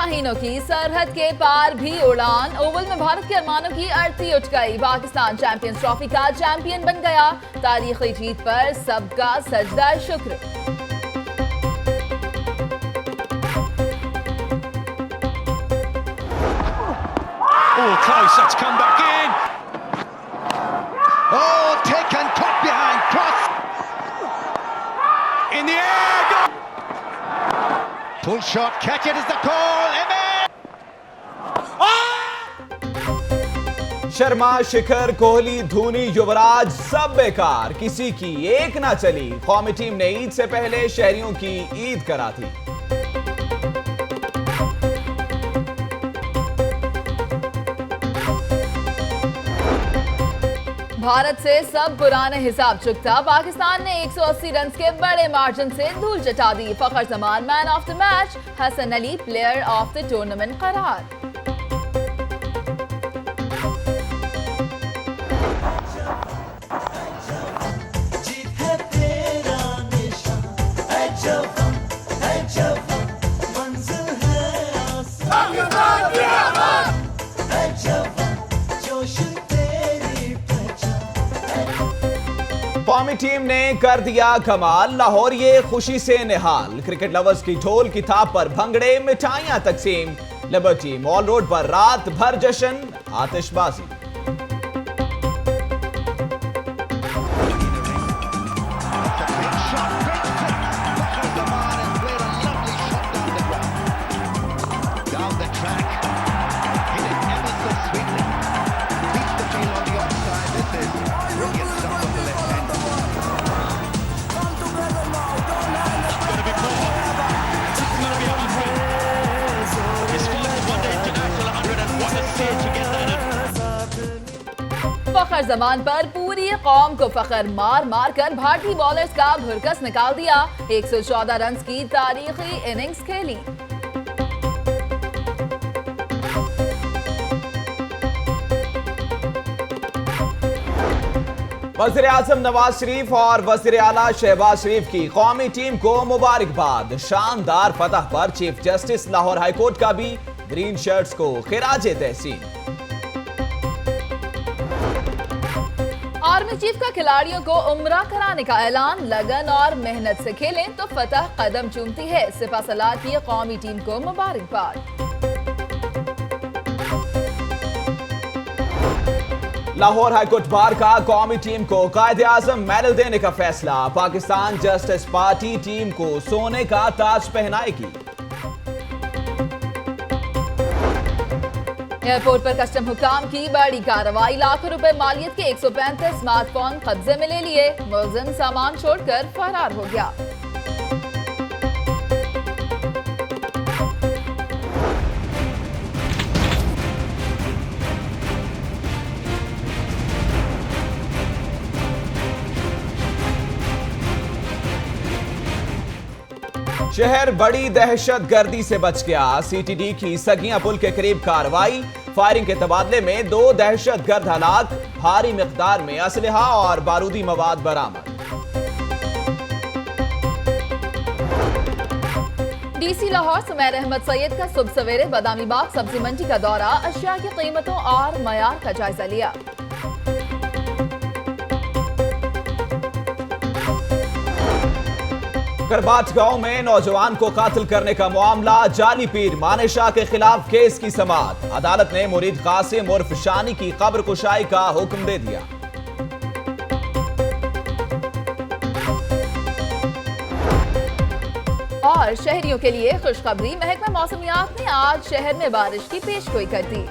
महीनों की सरहद के पार भी उड़ान। ओवल में भारत के अरमानों की अर्थी उठ गई। पाकिस्तान चैंपियंस ट्रॉफी का चैंपियन बन गया। तारीखी जीत पर सबका सजदा शुक्र। Oh, close. That's come back in. Oh, taken top behind cross. In the air. Go. Full shot. Catch it is the call. Sharma, शिखर, कोहली, धोनी, युवराज सब बेकार, किसी की एक ना चली। कौमी टीम ने ईद से पहले शहरियों की ईद करा थी। भारत से सब पुराने हिसाब चुकता। पाकिस्तान ने 180 रन के बड़े मार्जिन से धूल चटा दी। Fakhar Zaman man of the match, Hasan Ali player of the tournament करार। कौमी टीम ने कर दिया कमाल, लाहौर ये खुशी से निहाल। क्रिकेट लवर्स की ढोल की थाप पर भंगड़े, मिठाइयां तकसीम। लिबर्टी मॉल रोड पर रात भर जश्न, आतिशबाजी। फखर जमान पर पूरी कौम को फखर, मार मार कर भारतीय बॉलर्स का भुरकस निकाल दिया। 114 रन की तारीखी इनिंग्स खेली। वज़ीर आज़म नवाज शरीफ और वज़ीर आला शहबाज शरीफ की कौमी टीम को मुबारकबाद। शानदार फतह पर चीफ जस्टिस लाहौर हाईकोर्ट का भी ग्रीन शर्ट्स को खिराजे तहसीन। आर्मी चीफ का खिलाड़ियों को उम्रा कराने का ऐलान। लगन और मेहनत से खेलें तो फतह कदम चूमती है। सिपा सलार की कौमी टीम को मुबारकबाद। लाहौर हाईकोर्ट बार का कौमी टीम को कायदे आजम मेडल देने का फैसला। पाकिस्तान जस्टिस पार्टी टीम को सोने का ताज पहनाएगी। एयरपोर्ट पर कस्टम हुकाम की बड़ी कार्रवाई। लाखों रुपए मालियत के 135 स्मार्टफोन कब्जे में ले लिए। मुलजिम सामान छोड़कर फरार हो गया। शहर बड़ी दहशत गर्दी से बच गया। सीटीडी की सगियां पुल के करीब कार्रवाई। फायरिंग के तबादले में 2 दहशतगर्द हलाक। भारी मिकदार में असलहा और बारूदी मवाद बरामद। डीसी लाहौर सुमैर अहमद सैयद का सुबह सवेरे बादामी बाग सब्जी मंडी का दौरा। अशिया की कीमतों और मयार का जायजा लिया। करबाट गांव में नौजवान को कातिल करने का मामला। जाली पीर मानेशाह के खिलाफ केस की समाअत। अदालत ने मुरीद कासिम उर्फ शानी की कब्र कुशाई का हुक्म दे दिया। और शहरियों के लिए खुशखबरी। महकमा मौसमियात ने आज शहर में बारिश की पेशगोई कर दी।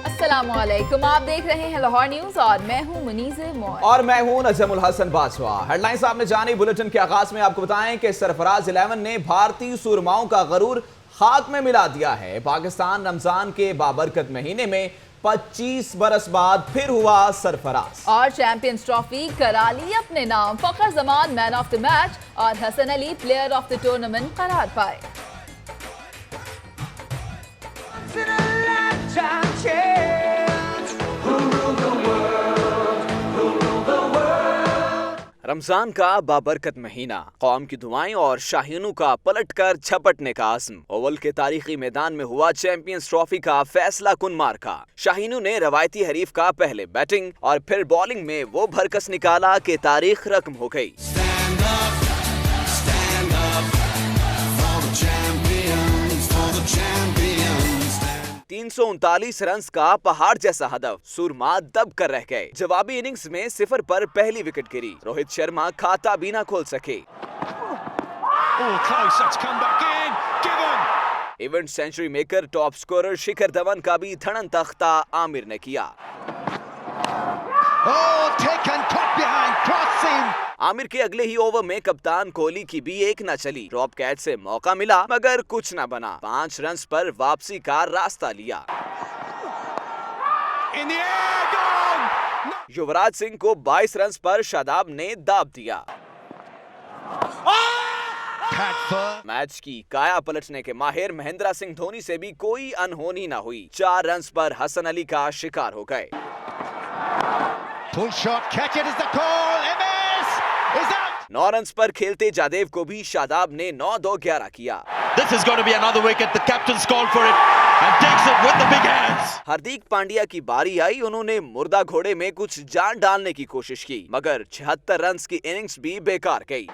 अस्सलामुअलैकुम, आप देख रहे हैं लाहौर न्यूज और मैं हूं मुनीज़े मौत और मैं हूं नजमुल हसन बाजवा। हेडलाइंस आपने जानी। बुलेटिन के आगाज में आपको बताएं कि सरफराज 11 ने भारतीय सुरमाओं का गरूर खाक में मिला दिया है। पाकिस्तान रमजान के बाबरकत महीने में 25 बरस बाद फिर हुआ सरफराज। और चैंपियंस ट्रॉफी करा ली अपने नाम। Fakhar Zaman man of the match और Hasan Ali player of the tournament करार पाए। रमजान का बाबरकत महीना, कौम की दुआएं और शाहीनों का पलटकर झपटने का आज़म। ओवल के तारीखी मैदान में हुआ चैंपियंस ट्रॉफी का फैसला कुन मार्का। शाहीनों ने रवायती हरीफ का पहले बैटिंग और फिर बॉलिंग में वो भरकस निकाला कि तारीख रकम हो गई। 339 रन का पहाड़ जैसा हदफ, सुरमा दब कर रह गए। जवाबी इनिंग्स में 0 पर पहली विकेट गिरी। रोहित शर्मा खाता भी ना खोल सके। Oh, close. That's come back in. Given. Event century maker top scorer Shikhar Dhawan का भी धड़न तख्ता आमिर ने किया। Oh, taken, caught behind, cross seam. Aamir के अगले ही ओवर में कप्तान कोहली की भी एक न चली। रॉब कैट से मौका मिला मगर कुछ न बना। 5 रन पर वापसी का रास्ता लिया। In the air, gone. Yuvraj Singh को 22 रन पर शादाब ने दाब दिया। मैच की काया पलटने के माहिर महेंद्र सिंह धोनी से भी कोई अनहोनी न हुई। 4 रन पर हसन अली का शिकार हो गए। Full shot, catch it is the call. MS is out. 9 run पर खेलते जादेव को भी शादाब ने 9-2-11 किया। This is going to be another wicket. The captain's called for it and takes it with the big hands. Hardik Pandya की बारी आई। उन्होंने मुर्दा घोड़े में कुछ जान डालने की कोशिश की मगर 76 रन की इनिंग्स भी बेकार गई।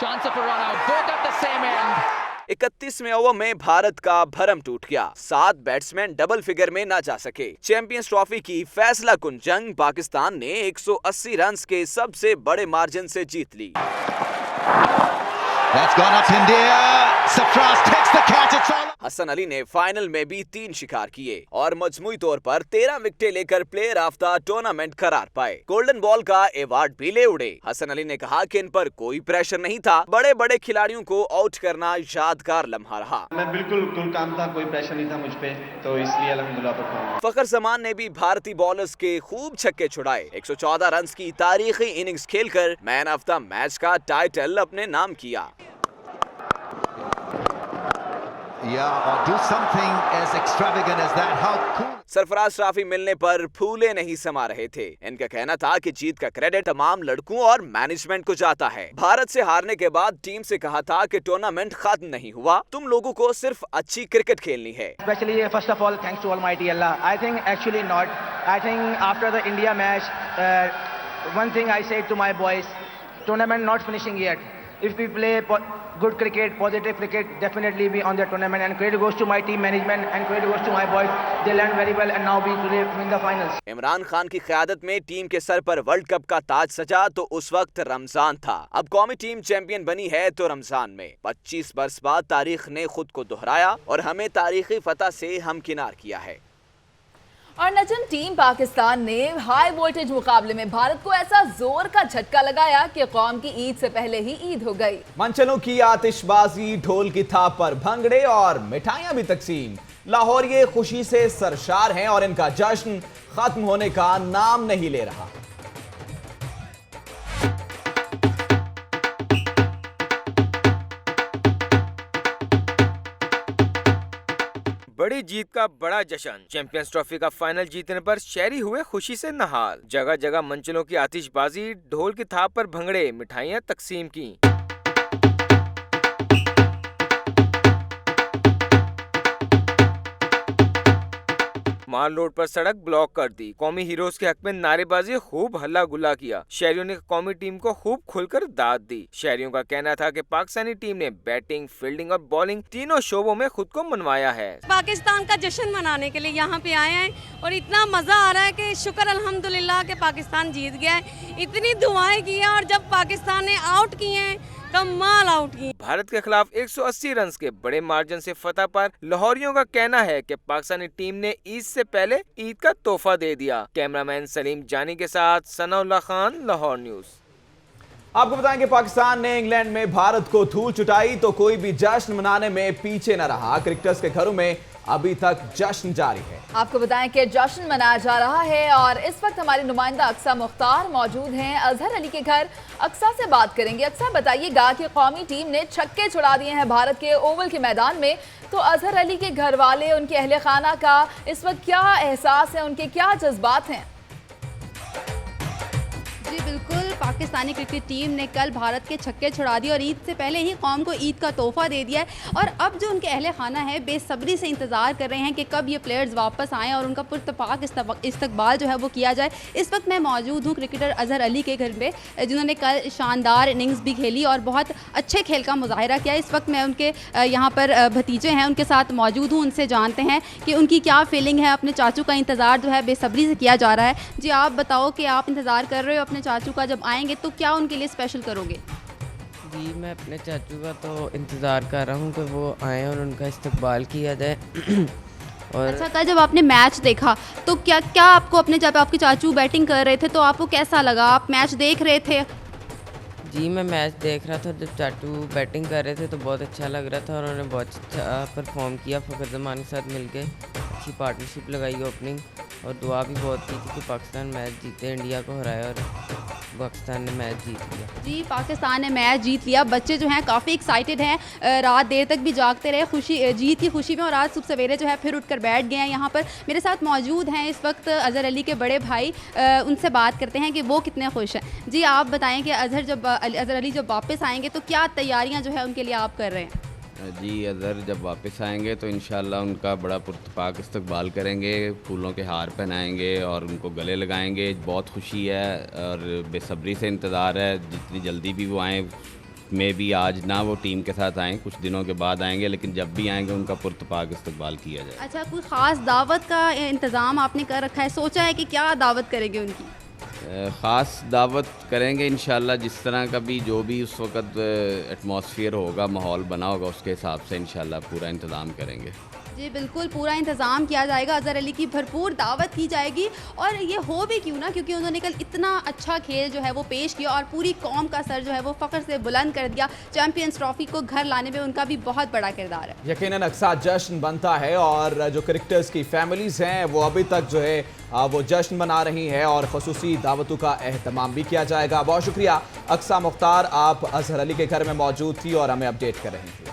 Chance of a run out, both at the same end. 31वें ओवर में भारत का भरम टूट गया। 7 बैट्समैन डबल फिगर में ना जा सके। चैंपियंस ट्रॉफी की फैसला कुन जंग पाकिस्तान ने 180 रन के सबसे बड़े मार्जिन से जीत ली। That's gone up in the air. Safraz takes the catch. It's all. Hasan Ali ने फाइनल में भी 3 शिकार किए और मजमूई तौर पर 13 विकेटें लेकर प्लेयर ऑफ द टूर्नामेंट करार पाए। गोल्डन बॉल का अवार्ड भी ले उड़े। हसन अली ने कहा कि इन पर कोई प्रेशर नहीं था। बड़े बड़े खिलाड़ियों को आउट करना यादगार लम्हा रहा। मैं बिल्कुल कूल काम था, कोई प्रेशर नहीं था मुझ पे, तो इसलिए अल्हम्दुलिल्लाह परफॉर्म। फखर जमान ने भी भारतीय बॉलर्स के खूब छक्के छुड़ाए। 114 रन की तारीखी इनिंग्स खेलकर मैन ऑफ द मैच का टाइटल अपने नाम किया। Yeah, or do something as extravagant as that. How cool. Sarfaraz trophy मिलने पर फूले नहीं समा रहे थे। इनका कहना था कि जीत का क्रेडिट तमाम लड़कों और मैनेजमेंट को जाता है। भारत से हारने के बाद टीम से कहा था कि टूर्नामेंट खत्म नहीं हुआ, तुम लोगों को सिर्फ अच्छी क्रिकेट खेलनी है। Especially first of all, thanks to Almighty Allah. I think actually not. I think after the India match, one thing I said to my boys, tournament not finishing yet. If we play good cricket, positive cricket, definitely be on the tournament. And credit goes to my team management and credit goes to my boys. They learned very well and now we today win the finals. Imran Khan की क़यादत में team के sir पर world cup का ताज सजा तो उस वक्त रमजान था। अब कौमी टीम चैंपियन बनी है तो रमजान में। 25 बरस बाद तारीख ने खुद को दोहराया और हमें तारीखी फतह से हमकिनार किया है। और नजम टीम पाकिस्तान ने हाई वोल्टेज मुकाबले में भारत को ऐसा जोर का झटका लगाया कि कौम की ईद से पहले ही ईद हो गई। मंचलों की आतिशबाजी, ढोल की थाप पर भंगड़े और मिठाइयां भी तकसीम। लाहौर ये खुशी से सरशार हैं और इनका जश्न खत्म होने का नाम नहीं ले रहा। बड़ी जीत का बड़ा जश्न। चैंपियंस ट्रॉफी का फाइनल जीतने पर शहरी हुए खुशी से नहाल। जगह जगह मंचलों की आतिशबाजी, ढोल की थाप पर भंगड़े, मिठाइयां तकसीम की। माल रोड पर सड़क ब्लॉक कर दी। कौमी हीरोज के हक में नारेबाजी, खूब हल्ला गुल्ला किया। शहरियों ने कौमी टीम को खूब खुलकर दाद दी। शहरियों का कहना था कि पाकिस्तानी टीम ने बैटिंग, फील्डिंग और बॉलिंग तीनों शोबों में खुद को मनवाया है। पाकिस्तान का जश्न मनाने के लिए यहाँ पे आए हैं और इतना मजा आ रहा है कि शुक्र अल्हम्दुलिल्लाह कि पाकिस्तान जीत गया है। इतनी दुआएं की हैं और जब पाकिस्तान ने आउट किए हैं, कमाल आउट की। भारत के खिलाफ 180 रन के बड़े मार्जिन से फतह पर लाहौरियों का कहना है कि पाकिस्तानी टीम ने ईद से पहले ईद का तोहफा दे दिया। कैमरामैन सलीम जानी के साथ सनाउल्लाह खान, लाहौर न्यूज। आपको बताएं कि पाकिस्तान ने इंग्लैंड में भारत को धूल चुटाई तो कोई भी जश्न मनाने में पीछे न रहा। क्रिकेटर्स के घरों में अभी तक जश्न जारी है। आपको बताएं कि जश्न मनाया जा रहा है और इस वक्त हमारी नुमाइंदा अक्सा मुख्तार मौजूद हैं अजहर अली के घर। अक्सा से बात करेंगे। अक्सा, बताइएगा कि कौमी टीम ने छक्के छुड़ा दिए हैं भारत के ओवल के मैदान में, तो अजहर अली के घर वाले, उनके अहले खाना का इस वक्त क्या एहसास है, उनके क्या जज्बात हैं? जी बिल्कुल, पाकिस्तानी क्रिकेट टीम ने कल भारत के छक्के छुड़ा दिए और ईद से पहले ही कौम को ईद का तोहफा दे दिया है। और अब जो उनके अहले खाना है बेसब्री से इंतज़ार कर रहे हैं कि कब ये प्लेयर्स वापस आएँ और उनका पुरतपाक इस्तकबाल जो है वो किया जाए। इस वक्त मैं मौजूद हूँ क्रिकेटर अजहर अली के घर में, जिन्होंने कल शानदार इनिंग्स भी खेली और बहुत अच्छे खेल का मुजाहिरा किया। इस वक्त मैं उनके यहाँ पर भतीजे हैं, उनके साथ मौजूद हूँ, उनसे जानते हैं कि उनकी क्या फीलिंग है। अपने चाचू का इंतज़ार जो है बेसब्री से किया जा रहा है। जी आप बताओ कि आप इंतज़ार कर रहे हो अपने चाचू का, जब आएंगे तो क्या उनके लिए स्पेशल करोगे? जी मैं अपने चाचू का तो इंतज़ार कर रहा हूँ कि वो आएँ और उनका इस्तकबाल किया जाए। और अच्छा, कल जब आपने मैच देखा तो क्या क्या आपको अपने, जब आपके चाचू बैटिंग कर रहे थे तो आपको कैसा लगा? आप मैच देख रहे थे? जी मैं मैच देख रहा था, जब चाचू बैटिंग कर रहे थे तो बहुत अच्छा लग रहा था और उन्होंने बहुत अच्छा परफॉर्म किया। फ़खर ज़मान के साथ मिलके अच्छी पार्टनरशिप लगाई ओपनिंग, और दुआ भी बहुत की थी कि पाकिस्तान मैच जीते, इंडिया को हराए, और पाकिस्तान ने मैच जीत लिया। जी पाकिस्तान ने मैच जीत लिया। बच्चे जो हैं काफ़ी एक्साइटेड हैं, रात देर तक भी जागते रहे खुशी, जीत की खुशी में, और आज सुबह सवेरे जो है फिर उठकर बैठ गए हैं। यहाँ पर मेरे साथ मौजूद हैं इस वक्त अजहर अली के बड़े भाई, उनसे बात करते हैं कि वो कितने खुश हैं। जी आप बताएं कि अजहर अली जब वापस आएंगे तो क्या तैयारियाँ जो है उनके लिए आप कर रहे हैं? जी अज़हर जब वापस आएंगे तो इंशाल्लाह उनका बड़ा पुरतपाक इस्तकबाल करेंगे, फूलों के हार पहनाएंगे और उनको गले लगाएंगे। बहुत खुशी है और बेसब्री से इंतज़ार है, जितनी जल्दी भी वो आएँ। में भी आज ना वो टीम के साथ आएँ, कुछ दिनों के बाद आएंगे, लेकिन जब भी आएंगे उनका पुरतपाक इस्तकबाल किया जाए। अच्छा, कोई ख़ास दावत का इंतज़ाम आपने कर रखा है? सोचा है कि क्या दावत करेंगे उनकी? ख़ास दावत करेंगे इंशाल्लाह, जिस तरह का भी जो भी उस वक़्त एटमॉस्फेयर होगा, माहौल बना होगा, उसके हिसाब से इंशाल्लाह पूरा इंतज़ाम करेंगे। जी बिल्कुल, पूरा इंतज़ाम किया जाएगा। अजहर अली की भरपूर दावत की जाएगी, और ये हो भी क्यों ना, क्योंकि उन्होंने कल इतना अच्छा खेल जो है वो पेश किया और पूरी कौम का सर जो है वो फ़ख्र से बुलंद कर दिया। चैंपियंस ट्रॉफी को घर लाने में उनका भी बहुत बड़ा किरदार है। यकीनन अक्सा जश्न बनता है और जो क्रिकेटर्स की फैमिलीज़ हैं वो अभी तक जो है वो जश्न मना रही हैं और खसूसी दावतों का एहतमाम भी किया जाएगा। बहुत शुक्रिया अक्सा मुख्तार, आप अजहर अली के घर में मौजूद थी और हमें अपडेट कर रही थी।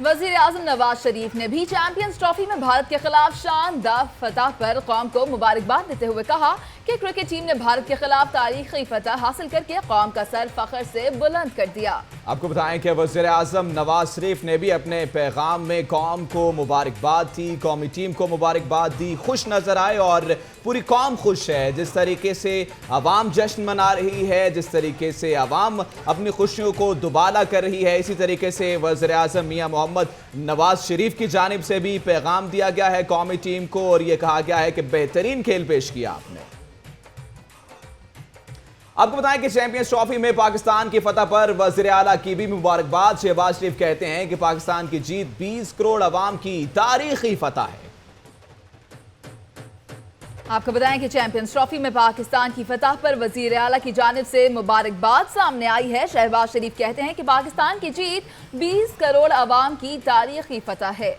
वज़ीर आज़म नवाज शरीफ ने भी चैंपियंस ट्रॉफी में भारत के खिलाफ शानदार फतह पर कौम को मुबारकबाद देते हुए कहा कि क्रिकेट टीम ने भारत के खिलाफ तारीखी फतह हासिल करके कौम का सर फख्र से बुलंद कर दिया। आपको बताएं कि वज़ीर आज़म नवाज शरीफ ने भी अपने पैगाम में कौम को मुबारकबाद दी, कौमी टीम को मुबारकबाद दी, खुश नजर आए और पूरी कौम खुश है। जिस तरीके से अवाम जश्न मना रही है, जिस तरीके से अवाम अपनी खुशियों को दुबाला कर रही है, इसी तरीके से वज़ीर आज़म मियां मोहम्मद नवाज शरीफ की जानिब से भी पैगाम दिया गया है कौमी टीम को और ये कहा गया है कि बेहतरीन खेल पेश किया आपने। आपको बताएं कि चैंपियंस ट्रॉफी में पाकिस्तान की फतह पर वज़ीर आला की भी मुबारकबाद। शहबाज शरीफ कहते हैं कि पाकिस्तान की जीत 20 करोड़ अवाम की तारीखी फतह है। आपको बताएं कि चैंपियंस ट्रॉफी में पाकिस्तान की फतह पर वज़ीर आला की जानिब से मुबारकबाद सामने आई है। शहबाज शरीफ कहते हैं कि पाकिस्तान की जीत 20 करोड़ अवाम की तारीखी फतह है।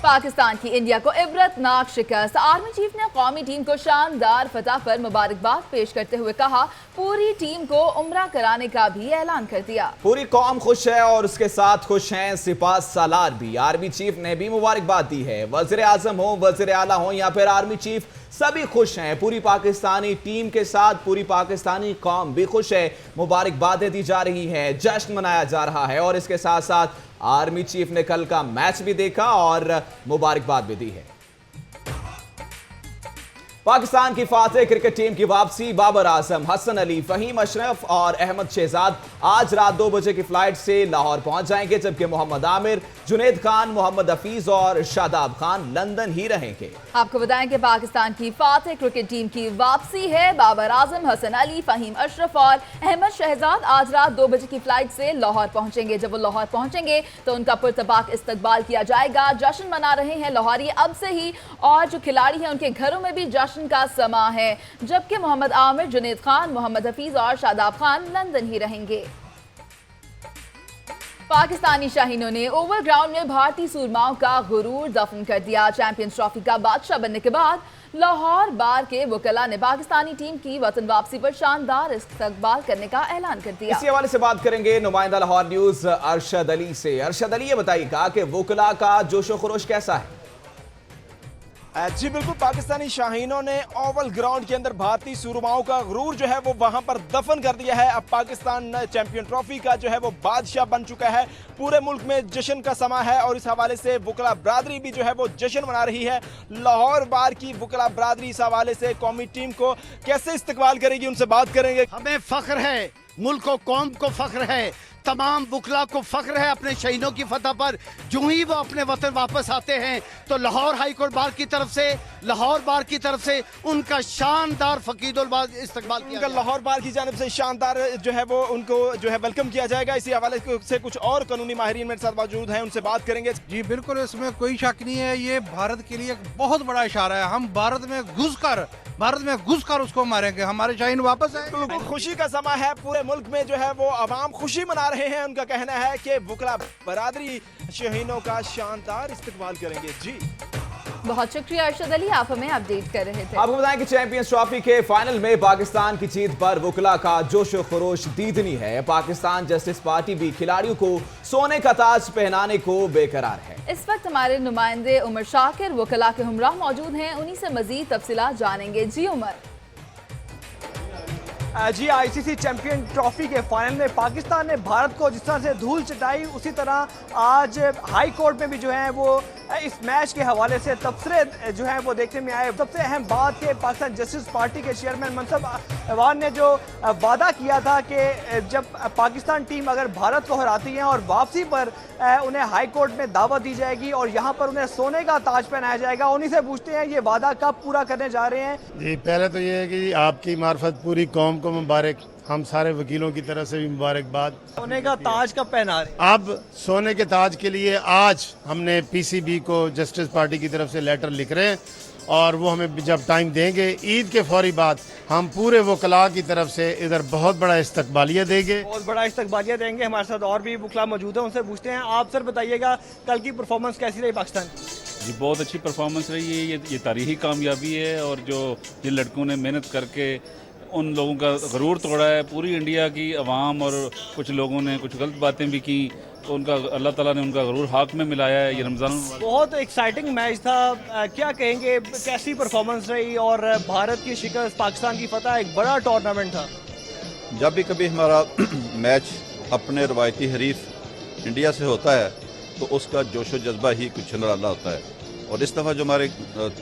पाकिस्तान की इंडिया को इबरतनाक शिकस्त। आर्मी चीफ ने कौमी टीम को शानदार फतह पर मुबारकबाद पेश करते हुए कहा पूरी टीम को उम्रा कराने का भी ऐलान कर दिया। पूरी कौम खुश है और उसके साथ खुश हैं सिपाह सालार भी। आर्मी चीफ ने भी मुबारकबाद दी है। वज़ीर आज़म हो, वज़ीर आला हो या फिर आर्मी चीफ, सभी खुश हैं। पूरी पाकिस्तानी टीम के साथ पूरी पाकिस्तानी कौम भी खुश है। मुबारकबादें दी जा रही हैं, जश्न मनाया जा रहा है और इसके साथ साथ आर्मी चीफ ने कल का मैच भी देखा और मुबारकबाद भी दी है। पाकिस्तान की फातेह क्रिकेट टीम की वापसी। बाबर आजम, हसन अली, फहीम अशरफ और अहमद शहजाद आज रात 2 बजे की फ्लाइट से लाहौर पहुंच जाएंगे, जबकि मोहम्मद आमिर, जुनैद खान, मोहम्मद हफीज और शादाब खान लंदन ही रहेंगे। आपको बताएं कि पाकिस्तान की फातेह क्रिकेट टीम की वापसी है। बाबर आजम, हसन अली, फहीम अशरफ और अहमद शहजाद आज रात 2 बजे की फ्लाइट से लाहौर पहुंचेंगे। जब वो लाहौर पहुंचेंगे तो उनका पुरतबाक इस्तकबाल किया जाएगा। जश्न मना रहे हैं लाहौरी अब से ही और जो खिलाड़ी हैं उनके घरों में भी जश्न का समा है, जबकि मोहम्मद आमिर, जुनैद खान, मोहम्मद हफीज और शादाब खान लंदन ही रहेंगे। पाकिस्तानी शाहीनों ने ओवल ग्राउंड में भारतीय सूरमाओं का गुरूर दफन कर दिया। चैंपियंस ट्रॉफी का बादशाह बनने के बाद लाहौर बार के वकला ने पाकिस्तानी टीम की वतन वापसी पर शानदार इस्तकबाल करने का ऐलान कर दिया। इसी हवाले से बात करेंगे नुमाइंदा लाहौर न्यूज अरशद अली से। अरशद अली, ये बताइएगा कि वकला का जोशो खरोश कैसा है? जी बिल्कुल, पाकिस्तानी शाहीनों ने ओवल ग्राउंड के अंदर भारतीय सूरमाओं का गुरूर जो है वो वहां पर दफन कर दिया है। अब पाकिस्तान चैंपियन ट्रॉफी का जो है वो बादशाह बन चुका है। पूरे मुल्क में जश्न का समा है और इस हवाले से वकला बरादरी भी जो है वो जश्न मना रही है। लाहौर बार की वकला बरादरी इस हवाले से कौमी टीम को कैसे इस्तकबाल करेगी, उनसे बात करेंगे। हमें फख्र है, मुल्क को कौम को फख्र है, तमाम वकला को फख्र है अपने शहीदों की फतह पर। जो ही वो अपने वतन वापस आते हैं तो लाहौर हाई कोर्ट बार की तरफ से, लाहौर बार की तरफ से उनका शानदार फकीदुल इस्तकबाल किया। लाहौर बार की जानिब से शानदार जो है वो उनको जो है वेलकम किया जाएगा। इसी हवाले से कुछ और कानूनी माहिरीन मेरे साथ मौजूद हैं, उनसे बात करेंगे। जी बिल्कुल, इसमें कोई शक नहीं है, ये भारत के लिए एक बहुत बड़ा इशारा है। हम भारत में घुसकर उसको मारेंगे, हमारे शाहीन वापस आए। खुशी का समा है, पूरे मुल्क में जो है वो अवाम खुशी मना रहे हैं। उनका कहना है कि वकला बरादरी शहीनों का शानदार इस्तकबाल करेंगे। जी बहुत शुक्रिया अरशद अली, आप हमें अपडेट कर रहे थे। आपको बताएं कि चैंपियंस ट्रॉफी के फाइनल में पाकिस्तान की जीत पर वकला का जोशो खरोश दीदनी है। पाकिस्तान जस्टिस पार्टी भी खिलाड़ियों को सोने का ताज पहनाने को बेकरार है। इस वक्त हमारे नुमाइंदे उमर शाकिर वकला के हमराह मौजूद हैं, उन्हीं से मजीद तफसीलात जानेंगे। जी उमर। जी, आईसीसी चैंपियन ट्रॉफी के फाइनल में पाकिस्तान ने भारत को जिस तरह से धूल चटाई, उसी तरह आज हाई कोर्ट में भी जो है वो इस मैच के हवाले से तबसरे जो है वो देखने में आए। सबसे अहम बात कि पाकिस्तान जस्टिस पार्टी के चेयरमैन मनसब अवान ने जो वादा किया था कि जब पाकिस्तान टीम अगर भारत को हराती है और वापसी पर उन्हें हाई कोर्ट में दावत दी जाएगी और यहाँ पर उन्हें सोने का ताज पहनाया जाएगा। उन्हीं से पूछते हैं ये वादा कब पूरा करने जा रहे हैं। जी, पहले तो ये है कि आपकी मार्फत पूरी कौम को मुबारक, हम सारे वकीलों की तरफ से भी मुबारकबाद। सोने का ताज कब पहना रहे? अब सोने के ताज के लिए आज हमने पीसीबी को जस्टिस पार्टी की तरफ से लेटर लिख रहे हैं और वो हमें जब टाइम देंगे ईद के फौरी बाद हम पूरे वकला की तरफ से इधर बहुत बड़ा इस्तकबालिया देंगे। बहुत बड़ा इस्तकबालिया देंगे। हमारे साथ और भी वकला मौजूद है, उनसे पूछते हैं। आप सर बताइएगा कल की परफॉर्मेंस कैसी रही पाकिस्तान? जी बहुत अच्छी परफॉर्मेंस रही है, ये तारीखी कामयाबी है और जो जिन लड़कों ने मेहनत करके उन लोगों का गरूर तोड़ा है, पूरी इंडिया की आवाम और कुछ लोगों ने कुछ गलत बातें भी की तो उनका अल्लाह ताला ने उनका गरूर हाथ में मिलाया है। ये रमज़ान बहुत एक्साइटिंग मैच था, क्या कहेंगे कैसी परफॉर्मेंस रही और भारत की शिकस्त पाकिस्तान की फतह, एक बड़ा टूर्नामेंट था। जब भी कभी हमारा मैच अपने रवायती हरीफ इंडिया से होता है तो उसका जोशो जज्बा ही कुछ निराला होता है और इस दफ़ा जो हमारे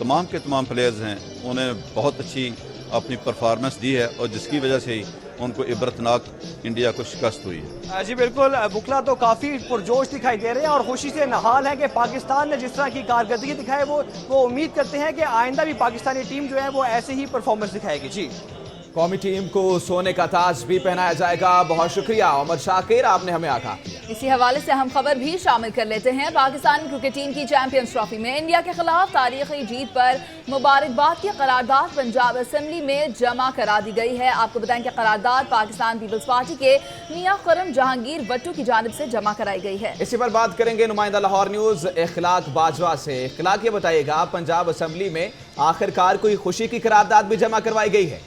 तमाम के तमाम प्लेयर्स हैं उन्हें बहुत अच्छी अपनी परफॉर्मेंस दी है और जिसकी वजह से ही उनको इबरतनाक इंडिया को शिकस्त हुई है। जी बिल्कुल, वकला तो काफ़ी पुरजोश दिखाई दे रहे हैं और खुशी से नहाल है कि पाकिस्तान ने जिस तरह की कारकर्दगी दिखाई वो उम्मीद करते हैं कि आइंदा भी पाकिस्तानी टीम जो है वो ऐसे ही परफॉर्मेंस दिखाएगी। जी, कौमी टीम को सोने का ताज भी पहनाया जाएगा। बहुत शुक्रिया उमर शाकिर, आपने हमें आगाह किया। इसी हवाले से हम खबर भी शामिल कर लेते हैं। पाकिस्तान क्रिकेट टीम की चैंपियंस ट्रॉफी में इंडिया के खिलाफ तारीखी जीत पर मुबारकबाद की करारदाद पंजाब असेंबली में जमा करा दी गई है। आपको बताएं कि करारदाद पाकिस्तान पीपल्स पार्टी के मियां खुर्रम जहांगीर भट्टू की जानिब से जमा कराई गई है। इसी पर बात करेंगे नुमाइंदा लाहौर न्यूज इखलाक बाजवा से। इखलाक, ये बताइएगा पंजाब असेंबली में आखिरकार कोई खुशी की करारदाद भी जमा करवाई गई है?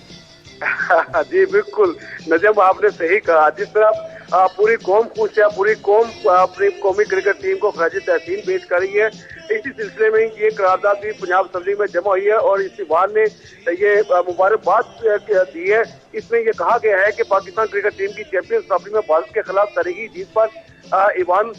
जी बिल्कुल नजम, आपने सही कहा। जिस तरह पूरी कौम खुश है, पूरी कौम अपनी कौमी क्रिकेट टीम को खराज तहसीन पेश कर रही है, इसी सिलसिले में ये करारदाद भी पंजाब असेंबली में जमा हुई है और इस वार ने ये मुबारकबाद दी है। इसमें यह कहा गया है कि पाकिस्तान क्रिकेट टीम की चैंपियंस ट्रॉफी में भारत के खिलाफ तारीखी जीत पर ईवान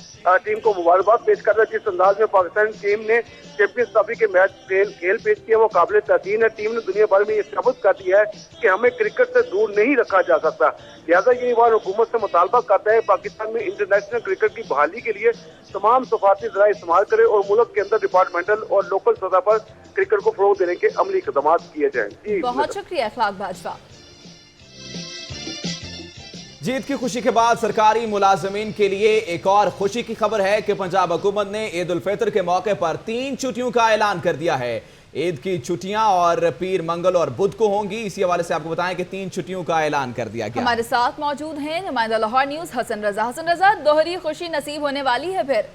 टीम को मुबारकबाद पेश कर रहा है। जिस अंदाज में पाकिस्तान टीम ने चैंपियंस ट्रॉफी के मैच खेल पेश किया वो काबिल तहसीन है। टीम ने दुनिया भर में ये साबित कर दिया है कि हमें क्रिकेट से दूर नहीं रखा जा सकता। लिहाजा ये ईवान हुकूमत से मुतालबा करता है पाकिस्तान में इंटरनेशनल क्रिकेट की बहाली के लिए तमाम सफारती जराए इस्तेमाल करे और मुल्क के अंदर डिपार्टमेंटल और लोकल सतह पर क्रिकेट को फरोग देने के अमली इक़दाम किए जाए। बहुत शुक्रिया इखलाक बाजवा। जीत की खुशी के बाद सरकारी मुलाजमीन के लिए एक और खुशी की खबर है कि पंजाब हुकूमत ने ईद उल फितर के मौके पर 3 छुट्टियों का ऐलान कर दिया है। ईद की छुट्टियां और पीर, मंगल और बुध को होंगी। इसी हवाले से आपको बताएं कि 3 छुट्टियों का ऐलान कर दिया गया। हमारे साथ मौजूद हैं नुमाइंदा लाहौर न्यूज हसन रजा। हसन रजा, दोहरी खुशी नसीब होने वाली है फिर?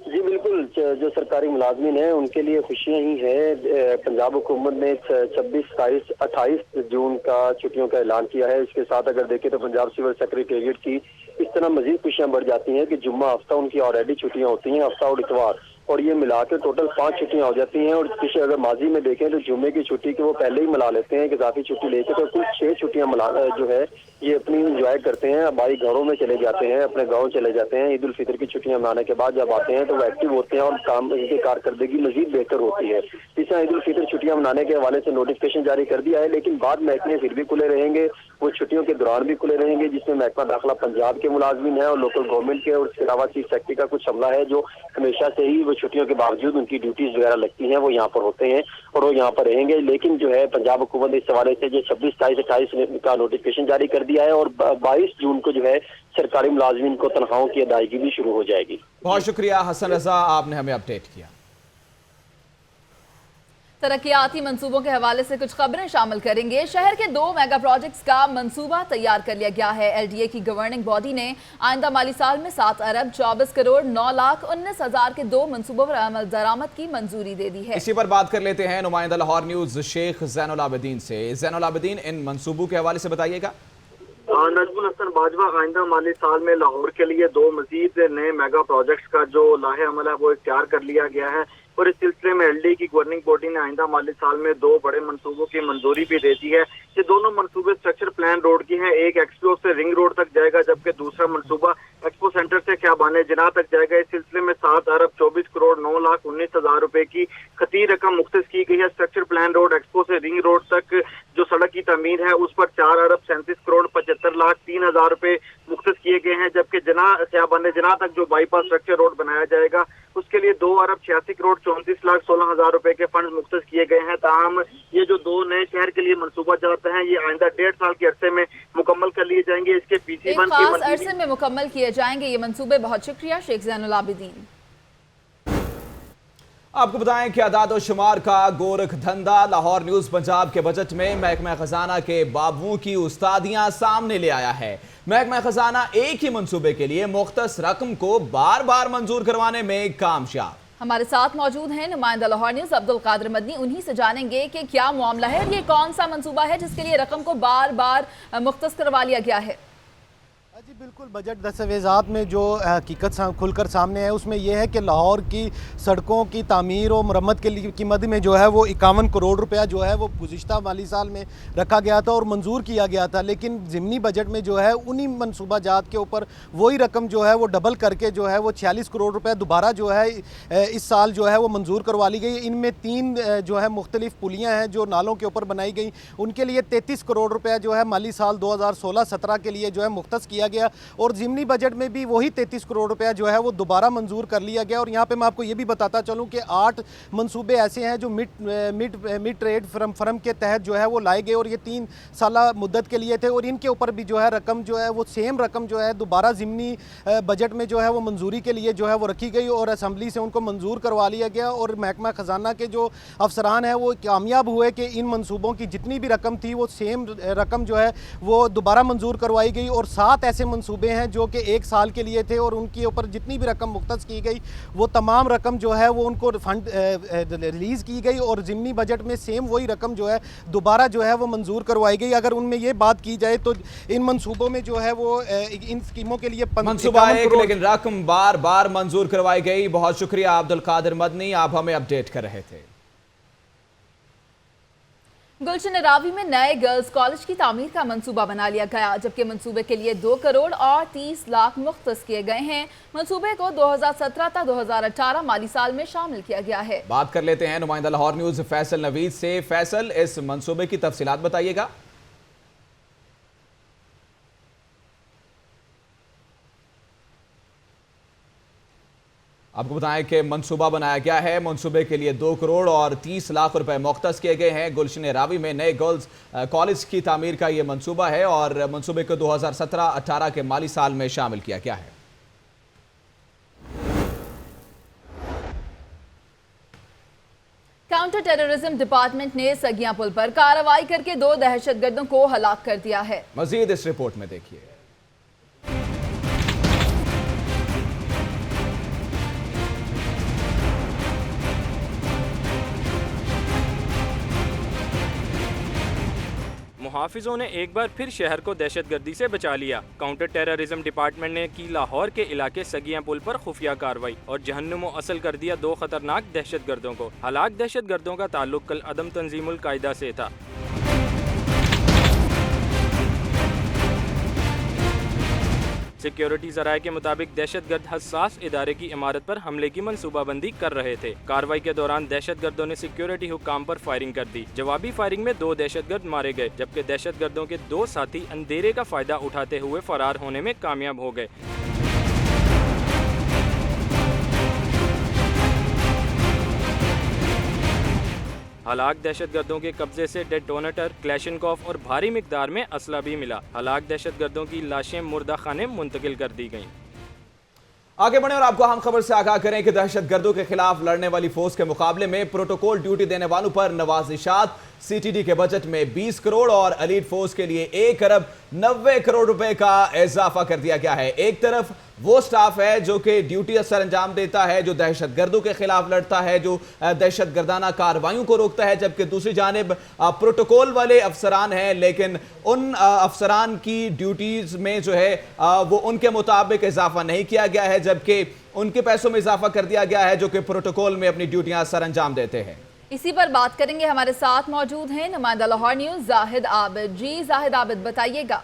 जी बिल्कुल, जो सरकारी मुलाजमीन हैं उनके लिए खुशियां ही है। पंजाब हुकूमत ने 26, 27, 28 जून का छुट्टियों का ऐलान किया है। इसके साथ अगर देखें तो पंजाब सिविल सेक्रेटेरिएट की इस तरह मजीद खुशियां बढ़ जाती हैं कि जुम्मा हफ्ता उनकी ऑलरेडी छुट्टियां होती हैं, हफ्ता और इतवार, और ये मिलाकर टोटल 5 छुट्टियां हो जाती हैं। और पिछले अगर माजी में देखें तो जुम्मे की छुट्टी की वो पहले ही मिला लेते हैं, इजाफी छुट्टी लेके, तो कुल 6 छुट्टियां मिला जो है ये अपनी इंजॉय करते हैं। भाई घरों में चले जाते हैं, अपने गाँव चले जाते हैं। ईद उल फितर की छुट्टियां मनाने के बाद जब आते हैं तो वो एक्टिव होते हैं और काम इनकी कारकर्दगी मजीद बेहतर होती है। इस तरह ईद उल फितर छुट्टियां मनाने के हवाले से नोटिफिकेशन जारी कर दिया है, लेकिन बाद महकमे फिर भी खुले रहेंगे, वो छुट्टियों के दौरान भी खुले रहेंगे, जिसमें महकमा दाखिला पंजाब के मुलाजमीन है और लोकल गवर्नमेंट के, और इसके अलावा चीफ सेक्रेटरी का कुछ अमला है जो हमेशा से ही वो छुट्टियों के बावजूद उनकी ड्यूटीज वगैरह लगती हैं, वो यहाँ पर होते हैं और वो यहाँ पर रहेंगे। लेकिन जो है पंजाब हुकूमत ने इस हवाले से जो 26, 27, 28 का नोटिफिकेशन जारी कर दिया है और 22 जून को जो है सरकारी मुलाजमीन को तनख्वाहों की अदायगी भी शुरू हो जाएगी। बहुत शुक्रिया हसन रजा, आपने हमें अपडेट किया। तरक्याती मंसूबों के हवाले से कुछ खबरें शामिल करेंगे। शहर के 2 मेगा प्रोजेक्ट्स का मंसूबा तैयार कर लिया गया है। LDA की गवर्निंग बॉडी ने आइंदा माली साल में 7 अरब 24 करोड़ 9 लाख 19 हजार के 2 मंसूबों पर अमल दरामद की मंजूरी दे दी है। इसी पर बात कर लेते हैं नुमाइंदा लाहौर न्यूज शेख ज़ैनुल आबिदीन से। ज़ैनुल आबिदीन, इन मंसूबों के हवाले से बताइएगा। नजमुल हसन बाजवा, आइंदा माली साल में लाहौर के लिए 2 मजीद नए मेगा प्रोजेक्ट्स का जो लाहे अमल है वो इख्तियार कर लिया गया है और इस सिलसिले में LDA की गवर्निंग बॉडी ने आइंदा माली साल में 2 बड़े मंसूबों की मंजूरी भी दे दी है। ये दोनों मंसूबे स्ट्रक्चर प्लान रोड की हैं। एक एक्सपो से रिंग रोड तक जाएगा, जबकि दूसरा मंसूबा एक्सपो सेंटर से ख्याबाने जिना तक जाएगा। इस सिलसिले में 7 अरब 24 करोड़ 9 लाख 19 हजार रुपए की खतीर रकम मुख्तस की गई है। स्ट्रक्चर प्लान रोड एक्सपो से रिंग रोड तक जो सड़क की तमीर है उस पर 4 अरब 37 करोड़ 75 लाख 3 हजार रुपए मुख्तस किए गए हैं, जबकि ख्याबाने जिना तक जो बाईपास स्ट्रक्चर रोड बनाया जाएगा उसके लिए 2 अरब 86 करोड़ 34 लाख 16 हजार रुपए के फंड मुख्तस किए गए हैं। ताहम ये जो 2 नए शहर के लिए मंसूबा जाते हैं ये आइंदा 1.5 साल के अरसे में मुकम्मल कर लिए जाएंगे। इसके PC1 खास अरसे में मुकम्मल किए जाएंगे ये मंसूबे। बहुत शुक्रिया शेख ज़ैनुल आबिदीन। आपको बताएं कि आदाद शुमार का गोरख धंधा लाहौर न्यूज पंजाब के बजट में महकमा खजाना के बाबुओं की उस्तादियां सामने ले आया है। महकमा खजाना एक ही मंसूबे के लिए मुख्तस रकम को बार बार मंजूर करवाने में कामयाब। हमारे साथ मौजूद हैं नुमाइंदा लाहौर न्यूज अब्दुल कादिर मदनी। उन्हीं से जानेंगे कि क्या मामला है और ये कौन सा मंसूबा है जिसके लिए रकम को बार बार मुख्तस करवा लिया गया है। जी बिल्कुल, बजट दस्तावेज़ात में जो हकीकत खुलकर सामने है उसमें यह है कि लाहौर की सड़कों की तामीर और मरम्मत के लिए कीमत में जो है वो 51 करोड़ रुपया जो है वो गुज़िश्ता माली साल में रखा गया था और मंजूर किया गया था। लेकिन ज़िमनी बजट में जो है उन्हीं मनसूबा जात के ऊपर वही रकम जो है वो डबल करके जो है वो 46 करोड़ रुपया दोबारा जो है इस साल जो है वो मंजूर करवा ली गई। इनमें 3 जो है मुख्तलिफ पुलियाँ हैं जो नालों के ऊपर बनाई गई, उनके लिए 33 करोड़ रुपया जो है माली साल 2016-17 के लिए जो है मुख्तस किया गया और ज़िमनी बजट में भी वही 33 करोड़ रुपया जो है वो दोबारा मंजूर कर लिया गया। और यहाँ पे मैं आपको ये भी बताता चलूँ कि 8 मंसूबे ऐसे हैं जो मिड ट्रेड फर्म के तहत जो है वो लाए गए और ये 3 साल मुद्दत के लिए थे और इनके ऊपर भी जो है रकम जो है वो सेम रकम जो है दोबारा ज़िमनी बजट में जो है वो मंजूरी के लिए जो है वो रखी गई और असम्बली से उनको मंजूर करवा लिया गया। और महकमा ख़जाना के जो अफसरान हैं वो कामयाब हुए कि इन मंसूबों की जितनी भी रकम थी वो सेम रकम जो है वो दोबारा मंजूर करवाई गई और 7 ऐसे मंसूबे हैं जो कि 1 साल के लिए थे और उनके ऊपर जितनी भी रकम मुख्तस की गई वो तमाम रकम जो है वो उनको फंड रिलीज़ की गई और ज़िमनी बजट में सेम वही रकम जो है दोबारा जो है वो मंजूर करवाई गई। अगर उनमें ये बात की जाए तो इन मंसूबों में जो है वो इन स्कीमों के लिए मंसूबा एक, लेकिन रकम बार बार मंजूर करवाई गई। बहुत शुक्रिया अब्दुल कादिर मदनी, आप हमें अपडेट कर रहे थे। गुलशन रावी में नए गर्ल्स कॉलेज की तामीर का मंसूबा बना लिया गया, जबकि मंसूबे के लिए 2 करोड़ और 30 लाख मुख्तस किए गए हैं। मंसूबे को 2017 था 2018 माली साल में शामिल किया गया है। बात कर लेते हैं नुमाइंदा लाहौर न्यूज फैसल नवीद से। फैसल, इस मंसूबे की तफसीलात बताइएगा। आपको बताएं कि मंसूबा बनाया गया है। मंसूबे के लिए 2 करोड़ और 30 लाख रुपए मुख्तस किए गए हैं। गुलशन रावी में नए गर्ल्स कॉलेज की तामीर का ये मंसूबा है और मंसूबे को 2017-18 के माली साल में शामिल किया गया है। काउंटर काउंटर टेररिज्म डिपार्टमेंट ने सगिया पुल पर कार्रवाई करके 2 दहशतगर्दों को हलाक कर दिया है। मजीद इस रिपोर्ट में देखिए। मुहाफिजों ने एक बार फिर शहर को दहशतगर्दी से बचा लिया। काउंटर टेररिज्म डिपार्टमेंट ने की लाहौर के इलाके सगिया पुल पर खुफिया कार्रवाई और जहन्नुमो असल कर दिया 2 खतरनाक दहशतगर्दों को। हलाक दहशतगर्दों का ताल्लुक कल अदम तंजीमुल कायदा से था। सिक्योरिटी जराये के मुताबिक दहशतगर्द हसास इदारे की इमारत पर हमले की मंसूबाबंदी कर रहे थे। कार्रवाई के दौरान दहशतगर्दों ने सिक्योरिटी हुक्काम पर फायरिंग कर दी। जवाबी फायरिंग में 2 दहशतगर्द मारे गए, जबकि दहशतगर्दों के 2 साथी अंधेरे का फायदा उठाते हुए फरार होने में कामयाब हो गए। हलाक दहशतगर्दों के कब्जे से डेटोनेटर, क्लैशनकॉफ और भारी मिकदार में असला भी मिला। हलाक दहशतगर्दों की लाशें मुर्दा खाने मुंतकिल कर दी गईं। आगे बढ़े और आपको अहम खबर से आगाह करें कि दहशतगर्दों के खिलाफ लड़ने वाली फोर्स के मुकाबले में प्रोटोकॉल ड्यूटी देने वालों पर नवाजिशात। सीटीडी के बजट में 20 करोड़ और एलीट फोर्स के लिए 1 अरब 90 करोड़ रुपए का इजाफा कर दिया गया है। एक तरफ वो स्टाफ है जो कि ड्यूटी सर अंजाम देता है, जो दहशतगर्दों के खिलाफ लड़ता है, जो दहशतगर्दाना कार्रवाइयों को रोकता है, जबकि दूसरी जानिब प्रोटोकॉल वाले अफसरान हैं, लेकिन उन अफसरान की ड्यूटीज में जो है वो उनके मुताबिक इजाफा नहीं किया गया है, जबकि उनके पैसों में इजाफा कर दिया गया है जो कि प्रोटोकॉल में अपनी ड्यूटियां सर अंजाम देते हैं। इसी पर बात करेंगे, हमारे साथ मौजूद हैं नुमाइंदा लाहौर न्यूज़ जाहिद आबिद। जी जाहिद आबिद, बताइएगा।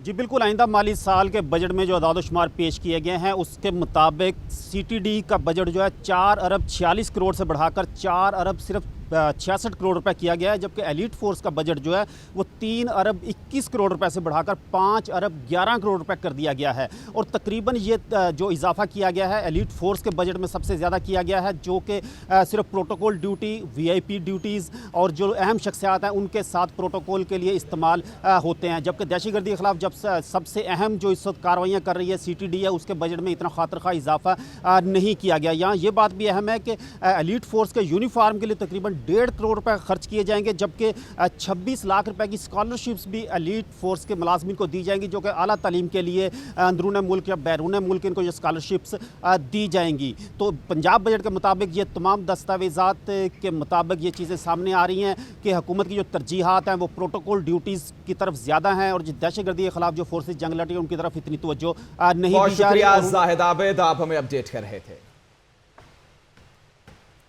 जी बिल्कुल, आइंदा माली साल के बजट में जो अदाद-ओ-शुमार पेश किए गए हैं उसके मुताबिक सीटीडी का बजट जो है 4 अरब 46 करोड़ से बढ़ाकर 4 अरब सिर्फ 66 करोड़ रुपए किया गया है, जबकि एलीट फोर्स का बजट जो है वो 3 अरब 21 करोड़ रुपए से बढ़ाकर 5 अरब 11 करोड़ रुपए कर दिया गया है। और तकरीबन ये जो इजाफा किया गया है एलीट फोर्स के बजट में सबसे ज़्यादा किया गया है, जो कि सिर्फ प्रोटोकॉल ड्यूटी, वीआईपी ड्यूटीज़ और जो अहम शख्सियात हैं उनके साथ प्रोटोकॉल के लिए इस्तेमाल होते हैं। जबकि दहशतगर्दी के खिलाफ जब सबसे अहम जो इस वक्त कार्रवाइयाँ कर रही है सीटीडी है, उसके बजट में इतना खातिर खा इजाफा नहीं किया गया। यहाँ ये बात भी अहम है कि एलीट फोर्स के यूनिफॉर्म के लिए तकरीबन 1.5 करोड़ रुपए खर्च किए जाएंगे, जबकि 26 लाख रुपए की स्कॉलरशिप्स भी एलीट फोर्स के मुलाजमिन को दी जाएंगी, जो कि आला तालीम के लिए अंदरून मुल्क या बैरून मुल्क इनको ये स्कॉलरशिप्स दी जाएंगी। तो पंजाब बजट के मुताबिक ये तमाम दस्तावेज़ात के मुताबिक ये चीज़ें सामने आ रही हैं कि हुकूमत की जो तरजीहात हैं वो प्रोटोकॉल ड्यूटीज़ की तरफ ज़्यादा हैं और जो दहशतगर्दी के खिलाफ जो फोर्सेज जंग लड़ी उनकी तरफ इतनी तवज्जो नहीं दी जा रही। जाहिद आबिद, आप हमें अपडेट कर रहे थे।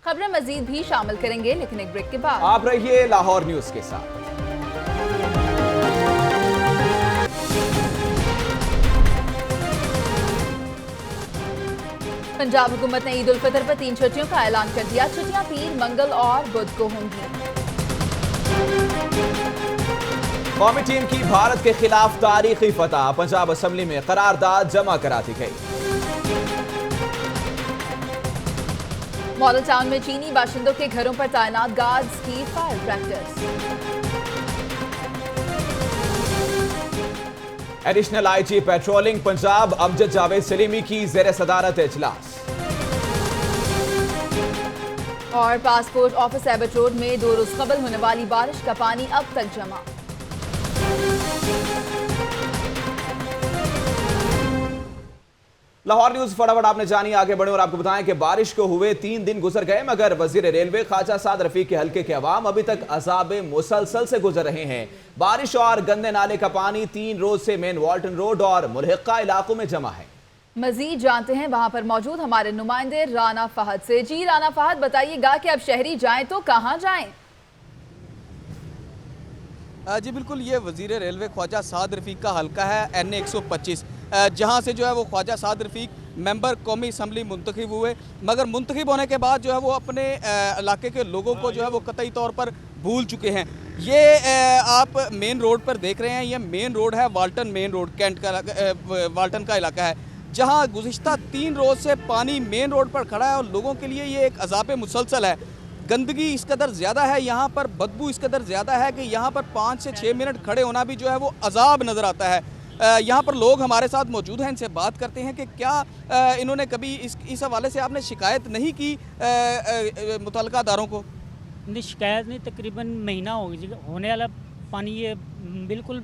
खबरें मजीद भी शामिल करेंगे, लेकिन एक ब्रेक के बाद। आप रहिए लाहौर न्यूज़ के साथ। पंजाब हुकूमत ने ईद उल फितर पर 3 छुट्टियों का ऐलान कर दिया। छुट्टियां पीर, मंगल और बुध को होंगी। कौमी टीम की भारत के खिलाफ तारीखी फतह, पंजाब असेंबली में करारदाद जमा करा दी गई। मॉडल टाउन में चीनी बाशिंदों के घरों पर तैनात गार्ड्स की fire practice. Additional IG patrolling Punjab Amjad Javed Salimi की ज़ेर सदारत इजलास। और पासपोर्ट ऑफिस एबट रोड में 2 रोज कबल होने वाली बारिश का पानी अब तक जमा। लाहौर न्यूज़ फटाफट आपने जानी, आगे बढ़े और आपको बताएं कि बारिश को हुए 3 दिन गुजर गए, मगर वजीर रेलवे ख्वाजा साद रफीक के हल्के के अवाम अभी तक अजाब मुसलसल से गुजर रहे हैं। बारिश और गंदे नाले का पानी 3 रोज से मेन वाल्टन रोड और मुल्हिका इलाकों में जमा है। मजीद जानते हैं वहां पर मौजूद हमारे नुमाइंदे राना फहद से। जी राना फहद, बताइएगा कि अब शहरी जाएं तो कहां जाएं? जी बिल्कुल, ये वजीर रेलवे ख्वाजा साद रफीक का हल्का है NA 125, जहाँ से जो है वो ख्वाजा साद रफीक मेंबर कौमी असम्बली मुंतखब हुए, मगर मुंतखब होने के बाद जो है वो अपने इलाके के लोगों को जो है वो कतई तौर पर भूल चुके हैं। ये आप मेन रोड पर देख रहे हैं, ये मेन रोड है वाल्टन मेन रोड, कैंट का वाल्टन का इलाका है, जहाँ गुज़िश्ता 3 रोज़ से पानी मेन रोड पर खड़ा है और लोगों के लिए ये एक अज़ाब मुसलसल है। गंदगी इस कदर ज़्यादा है यहाँ पर, बदबू इस कदर ज़्यादा है कि यहाँ पर 5 से 6 मिनट खड़े होना भी जो है वो अजाब नज़र आता है। यहाँ पर लोग हमारे साथ मौजूद हैं, इनसे बात करते हैं कि क्या इन्होंने कभी इस हवाले से आपने शिकायत नहीं की मुतल्लिका अदारों को? नहीं, शिकायत नहीं, तकरीबन महीना होने वाला पानी ये बिल्कुल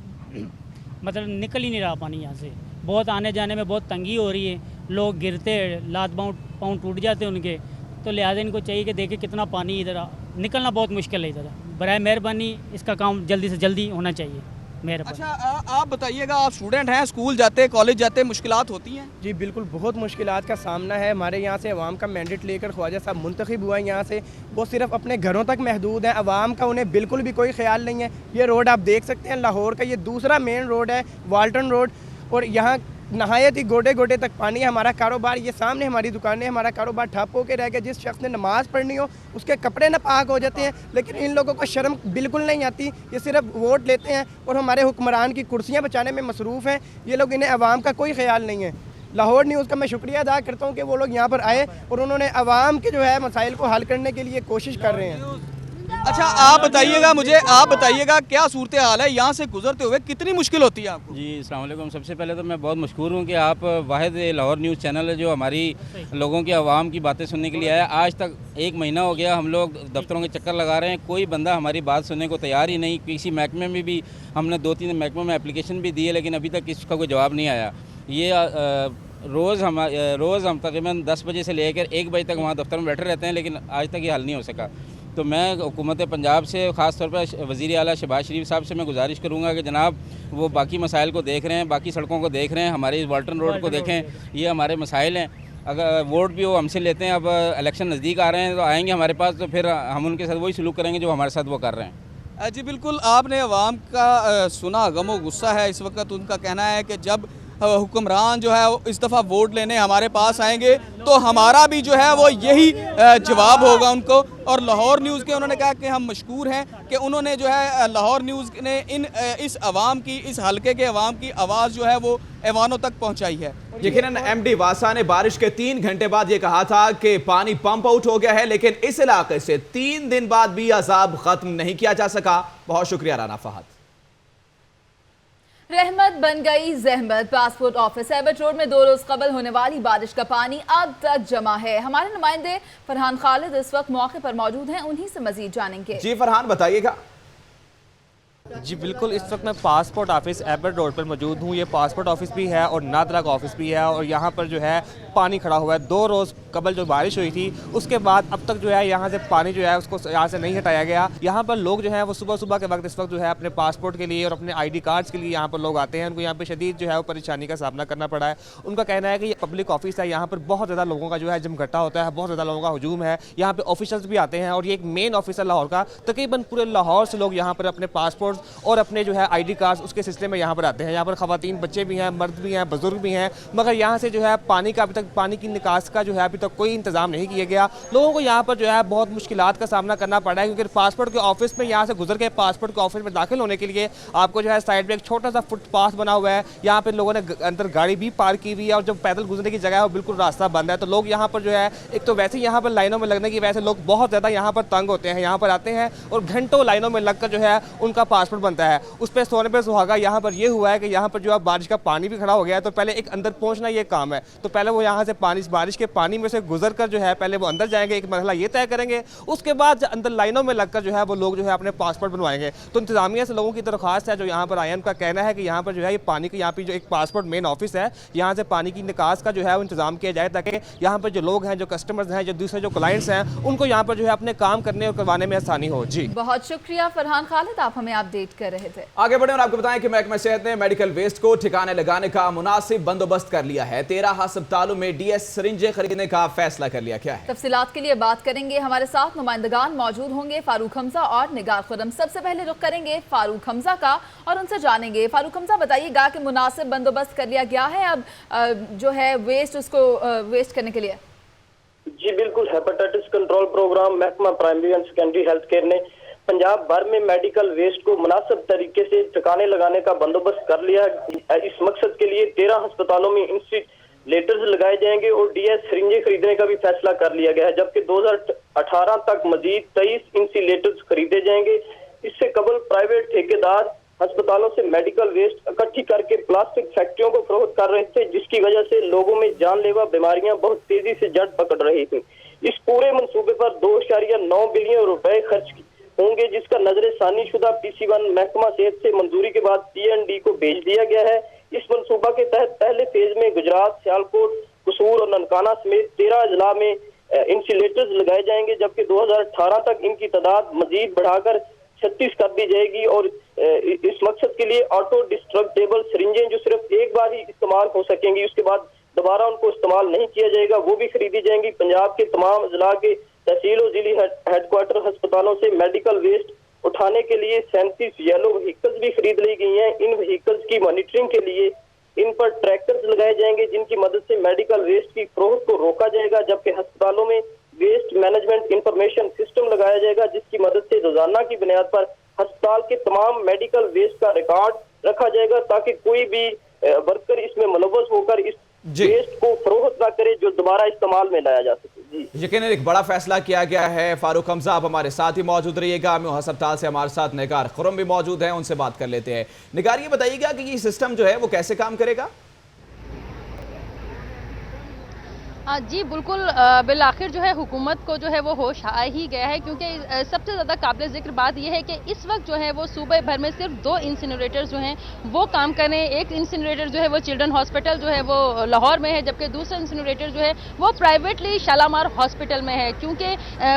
मतलब निकल ही नहीं रहा पानी यहाँ से। बहुत आने जाने में बहुत तंगी हो रही है, लोग गिरते लात पाँव टूट जाते हैं उनके, तो लिहाजा इनको चाहिए कि देखें कितना पानी इधर निकलना बहुत मुश्किल है इधर। बराए मेहरबानी इसका काम जल्दी से जल्दी होना चाहिए। अच्छा, आप बताइएगा, आप स्टूडेंट हैं, स्कूल जाते, कॉलेज जाते, मुश्किलात होती हैं? जी बिल्कुल, बहुत मुश्किलात का सामना है। हमारे यहाँ से अवाम का मैंडेट लेकर ख्वाजा साहब मुंतखब हुआ है यहाँ से, वो सिर्फ अपने घरों तक महदूद है, अवाम का उन्हें बिल्कुल भी कोई ख्याल नहीं है। ये रोड आप देख सकते हैं, लाहौर का ये दूसरा मेन रोड है, वाल्टन रोड, और यहाँ नहायत ही गोडे गोडे तक पानी है। हमारा कारोबार, ये सामने हमारी दुकानें, हमारा कारोबार ठप होकर रह गया। जिस शख्स ने नमाज़ पढ़नी हो उसके कपड़े नापाक हो जाते हैं, लेकिन इन लोगों को शर्म बिल्कुल नहीं आती। ये सिर्फ वोट लेते हैं और हमारे हुक्मरान की कुर्सियां बचाने में मसरूफ़ हैं ये लोग, इन्हें अवाम का कोई ख्याल नहीं है। लाहौर न्यूज़ का मैं शुक्रिया अदा करता हूँ कि वो लोग यहाँ पर आए और उन्होंने अवाम के जो है मसाइल को हल करने के लिए कोशिश कर रहे हैं। अच्छा, आप बताइएगा मुझे, आप बताइएगा क्या सूरत हाल है, यहाँ से गुजरते हुए कितनी मुश्किल होती है आपको? जी अस्सलाम वालेकुम। सबसे पहले तो मैं बहुत मशकूर हूँ कि आप वाहिद लाहौर न्यूज़ चैनल है जो हमारी लोगों की आवाम की बातें सुनने के लिए आया। आज तक 1 महीना हो गया हम लोग दफ्तरों के चक्कर लगा रहे हैं, कोई बंदा हमारी बात सुनने को तैयार ही नहीं। किसी महकमे में भी हमने 2-3 महकमों में एप्लीकेशन भी दी है, लेकिन अभी तक किसी का कोई जवाब नहीं आया। ये रोज़ हम तकरीबन 10 बजे से लेकर 1 बजे तक वहाँ दफ्तर में बैठे रहते हैं, लेकिन आज तक ये हल नहीं हो सका। तो मैं हुकूमत पंजाब से ख़ास तौर पर वज़ीर आला शहबाज शरीफ साहब से मैं गुजारिश करूँगा कि जनाब वो बाकी मसाइल को देख रहे हैं, बाकी सड़कों को देख रहे हैं, हमारे इस वाल्टन रोड को देखें, ये हमारे मसाइल हैं। अगर वोट भी वो हमसे लेते हैं, अब इलेक्शन नज़दीक आ रहे हैं तो आएंगे हमारे पास, तो फिर हम उनके साथ वही सलूक करेंगे जो हमारे साथ वो कर रहे हैं। जी बिल्कुल, आपने अवाम का सुना, गमो गुस्सा है इस वक्त। उनका कहना है कि जब हुक्मरान जो है इस दफ़ा वोट लेने हमारे पास आएंगे तो हमारा भी जो है वो यही जवाब होगा उनको। और लाहौर न्यूज़ के उन्होंने कहा कि हम मशकूर हैं कि उन्होंने जो है लाहौर न्यूज़ ने इस अवाम की, इस हलके के अवाम की आवाज़ जो है वो ऐवानों तक पहुंचाई है। यकीनन एमडी वासा ने बारिश के 3 घंटे बाद ये कहा था कि पानी पंप आउट हो गया है, लेकिन इस इलाके से 3 दिन बाद भी अजाब खत्म नहीं किया जा सका। बहुत शुक्रिया राना फहद। रहमत बन गई जहमत। पासपोर्ट ऑफिस एबट रोड में 2 रोज कबल होने वाली बारिश का पानी अब तक जमा है। हमारे नुमाइंदे फरहान खालिद इस वक्त मौके पर मौजूद हैं, उन्हीं से मजीद जानेंगे। जी फरहान, बताइएगा। जी बिल्कुल, इस वक्त मैं पासपोर्ट ऑफिस एबट रोड पर मौजूद हूँ। ये पासपोर्ट ऑफिस भी है और नादरा का ऑफिस भी है, और यहाँ पर जो है पानी खड़ा हुआ है। 2 रोज़ कबल जो बारिश हुई थी उसके बाद अब तक जो है यहाँ से पानी जो है उसको यहाँ से नहीं हटाया गया। यहाँ पर लोग जो है वो सुबह सुबह के वक्त इस वक्त जो है अपने पासपोर्ट के लिए और अपने ID कार्ड्स के लिए यहाँ पर लोग आते हैं। उनको यहाँ पर शदीद जो है वो परेशानी का सामना करना पड़ा है। उनका कहना है कि ये पब्लिक ऑफिस है, यहाँ पर बहुत ज़्यादा लोगों का जो है जमघटा होता है, बहुत ज़्यादा लोगों का हुजूम है। यहाँ पर ऑफिसर्स भी आते हैं और ये एक मेन ऑफिस है लाहौर का। तकरीबन पूरे लाहौर से लोग यहाँ पर अपने पासपोर्ट और अपने जो है ID कार्ड्स उसके सिलसिले में यहाँ पर आते हैं। यहाँ पर ख़वातीन, बच्चे भी हैं, मर्द भी हैं, बुजुर्ग भी हैं, मगर यहाँ से जो है पानी का अभी तक, पानी की निकास का जो है अभी तक कोई इंतजाम नहीं किया गया। लोगों को यहाँ पर जो है बहुत मुश्किलात का सामना करना पड़ा है, क्योंकि पासपोर्ट के ऑफिस में यहाँ से गुजर के पासपोर्ट के ऑफिस में दाखिल होने के लिए आपको जो है साइड में एक छोटा सा फुटपाथ बना हुआ है। यहाँ पर लोगों ने अंदर गाड़ी भी पार्क की हुई है, और जब पैदल गुजरने की जगह है वो बिल्कुल रास्ता बंद है। तो लोग यहाँ पर जो है, एक तो वैसे ही यहाँ पर लाइनों में लगने की वजह से लोग बहुत ज़्यादा यहाँ पर तंग होते हैं। यहाँ पर आते हैं और घंटों लाइनों में लगकर जो है उनका पासपोर्ट बनता है। उस पर सोने पर सुहागा यहाँ पर ये हुआ है कि यहाँ पर जो है बारिश का पानी भी खड़ा हो गया है। तो पहले एक अंदर पहुँचना ये काम है, तो पहले वो यहाँ से बारिश के पानी में से गुजर कर जो है पहले वो अंदर जाएंगे, एक मरहला ये तय करेंगे। उसके बाद अंदर लाइनों में लगकर जो है वो लोग जो है अपने पासपोर्ट बनवाएंगे। तो इंतजामिया से लोगों की दरख्वास्त है जो यहाँ पर आए, उनका कहना है कि यहाँ पर जो है ये पानी की, यहाँ पर जो एक पासपोर्ट मेन ऑफिस है, यहाँ से पानी की निकास का जो है वो इंतजाम किया जाए, ताकि यहाँ पर जो लोग हैं, जो कस्टमर्स हैं, जो दूसरे जो क्लाइंट्स हैं, उनको यहाँ पर जो है अपने काम करने और करवाने में आसानी हो। जी बहुत शुक्रिया फरहान खालिद, आप हमें अपडेट कर रहे थे। आगे बढ़े और आपको बताएं कि महकमा सेहत ने मेडिकल वेस्ट को ठिकाने लगाने का मुनासिब बंदोबस्त कर लिया है। 13 अस्पतालों में DS सिरिंजें खरीदने का फैसला कर लिया। क्या है तफसीलात के लिए बात करेंगे, हमारे साथ नुमाइंदगान मौजूद होंगे, फारूक हमजा और निगार खुरम। सबसे पहले रुख करेंगे फारूक हमजा का और उनसे जानेंगे। फारूक हमजा, बताइएगा कि मुनासिब बंदोबस्त कर लिया गया है अब जो है वेस्ट, उसको वेस्ट करने के लिए? जी बिल्कुल, हेपेटाइटिस कंट्रोल प्रोग्राम महकमा primary and secondary health care ने पंजाब भर में मेडिकल वेस्ट को मुनासिब तरीके से ठिकाने लगाने का बंदोबस्त कर लिया। इस मकसद के लिए 13 अस्पतालों में इंस्टीलेटर्स लगाए जाएंगे और DS सिरिंजें खरीदने का भी फैसला कर लिया गया है, जबकि 2018 तक मजीद 23 इंस्टीलेटर्स खरीदे जाएंगे। इससे कबल प्राइवेट ठेकेदार अस्पतालों से मेडिकल वेस्ट इकट्ठी करके प्लास्टिक फैक्ट्रियों को फरोख्त कर रहे थे, जिसकी वजह से लोगों में जानलेवा बीमारियां बहुत तेजी से जड़ पकड़ रही थी। इस पूरे मंसूबे पर 2.9 बिलियन रुपए खर्च होंगे, जिसका नजरसानी शुदा PC1 महकमा सेहत से मंजूरी के बाद TND को भेज दिया गया है। इस मंसूबा के तहत पहले फेज में गुजरात, सियालकोट, कसूर और ननकाना समेत 13 जिला में इंसुलेटर्स लगाए जाएंगे, जबकि 2018 तक इनकी तादाद मजीद बढ़ाकर 36 कर दी जाएगी। और इस मकसद के लिए ऑटो डिस्ट्रक्टेबल सिरिंजें जो सिर्फ एक बार ही इस्तेमाल हो सकेंगी, उसके बाद दोबारा उनको इस्तेमाल नहीं किया जाएगा, वो भी खरीदी जाएंगी। पंजाब के तमाम जिला के तहसील और जिली हेडक्वार्टर अस्पतालों से मेडिकल वेस्ट उठाने के लिए 37 येलो व्हीकल्स भी खरीद ली गई हैं। इन व्हीकल्स की मॉनिटरिंग के लिए इन पर ट्रैक्टर्स लगाए जाएंगे, जिनकी मदद से मेडिकल वेस्ट की फरोख्त को रोका जाएगा, जबकि अस्पतालों में वेस्ट मैनेजमेंट इंफॉर्मेशन सिस्टम लगाया जाएगा, जिसकी मदद से रोजाना की बुनियाद पर अस्पताल के तमाम मेडिकल वेस्ट का रिकॉर्ड रखा जाएगा, ताकि कोई भी वर्कर इसमें मुलव्वस होकर इस वेस्ट को फरोख्त ना करे जो दोबारा इस्तेमाल में लाया जा सके। जी यकीनन एक बड़ा फैसला किया गया है। फारूक हमजा आप हमारे साथ ही मौजूद रहिएगा। अमी अस्पताल से हमारे साथ निगार खुरम भी मौजूद हैं, उनसे बात कर लेते हैं। निगार, ये बताइएगा कि ये सिस्टम जो है वो कैसे काम करेगा? जी बिल्कुल, बिल आखिर जो है हुकूमत को जो है वो होश आ ही गया है, क्योंकि सबसे ज़्यादा काबिल जिक्र बात यह है कि इस वक्त जो है वो सूबे भर में सिर्फ 2 इंसिनरेटर्स जो हैं वो काम कर रहे हैं। एक इंसिनरेटर जो है वो चिल्ड्रन हॉस्पिटल जो है वो लाहौर में है, जबकि दूसरा इंसिनरेटर जो है वो प्राइवेटली शालामार हॉस्पिटल में है। क्योंकि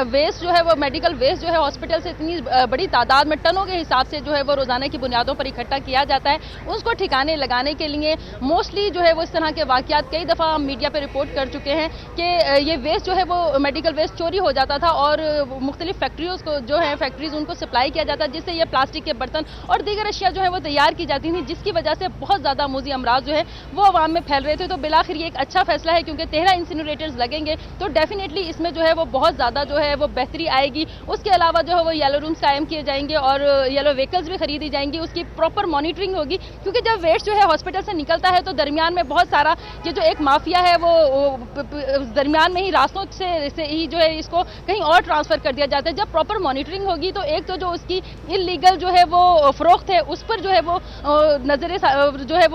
वेस्ट जो है वो मेडिकल वेस्ट जो है हॉस्पिटल से इतनी बड़ी तादाद में टनों के हिसाब से जो है वो रोज़ाना की बुनियादों पर इकट्ठा किया जाता है, उसको ठिकाने लगाने के लिए मोस्टली जो है वो इस तरह के वाक़यात कई दफ़ा हम मीडिया पर रिपोर्ट कर चुके हैं कि ये वेस्ट जो है वो मेडिकल वेस्ट चोरी हो जाता था और मुख्तलिफ फैक्ट्रियों को जो है फैक्ट्रीज उनको सप्लाई किया जाता, जिससे ये प्लास्टिक के बर्तन और दीगर अशिया जो है वो तैयार की जाती थी, जिसकी वजह से बहुत ज़्यादा मुज़ी अमराज जो है वो आवाम में फैल रहे थे। तो बिलाखिर ये एक अच्छा फैसला है, क्योंकि 13 इंसिनरेटर्स लगेंगे तो डेफिनेटली इसमें जो है वो बहुत ज़्यादा जो है वो बेहतरी आएगी। उसके अलावा जो है वो येलो रूम्स कायम किए जाएंगे और येलो व्हीकल्स भी खरीदी जाएंगी, उसकी प्रॉपर मॉनिटरिंग होगी, क्योंकि जब वेस्ट जो है हॉस्पिटल से निकलता है तो दरमियान में बहुत सारा ये जो एक माफिया है वो दरमियान में ही रास्तों से ही जो है इसको कहीं और ट्रांसफर कर दिया जाता है। जब प्रॉपर मॉनिटरिंग होगी तो एक तो जो उसकी इलीगल जो है वो फरोख्त है उस पर जो है वो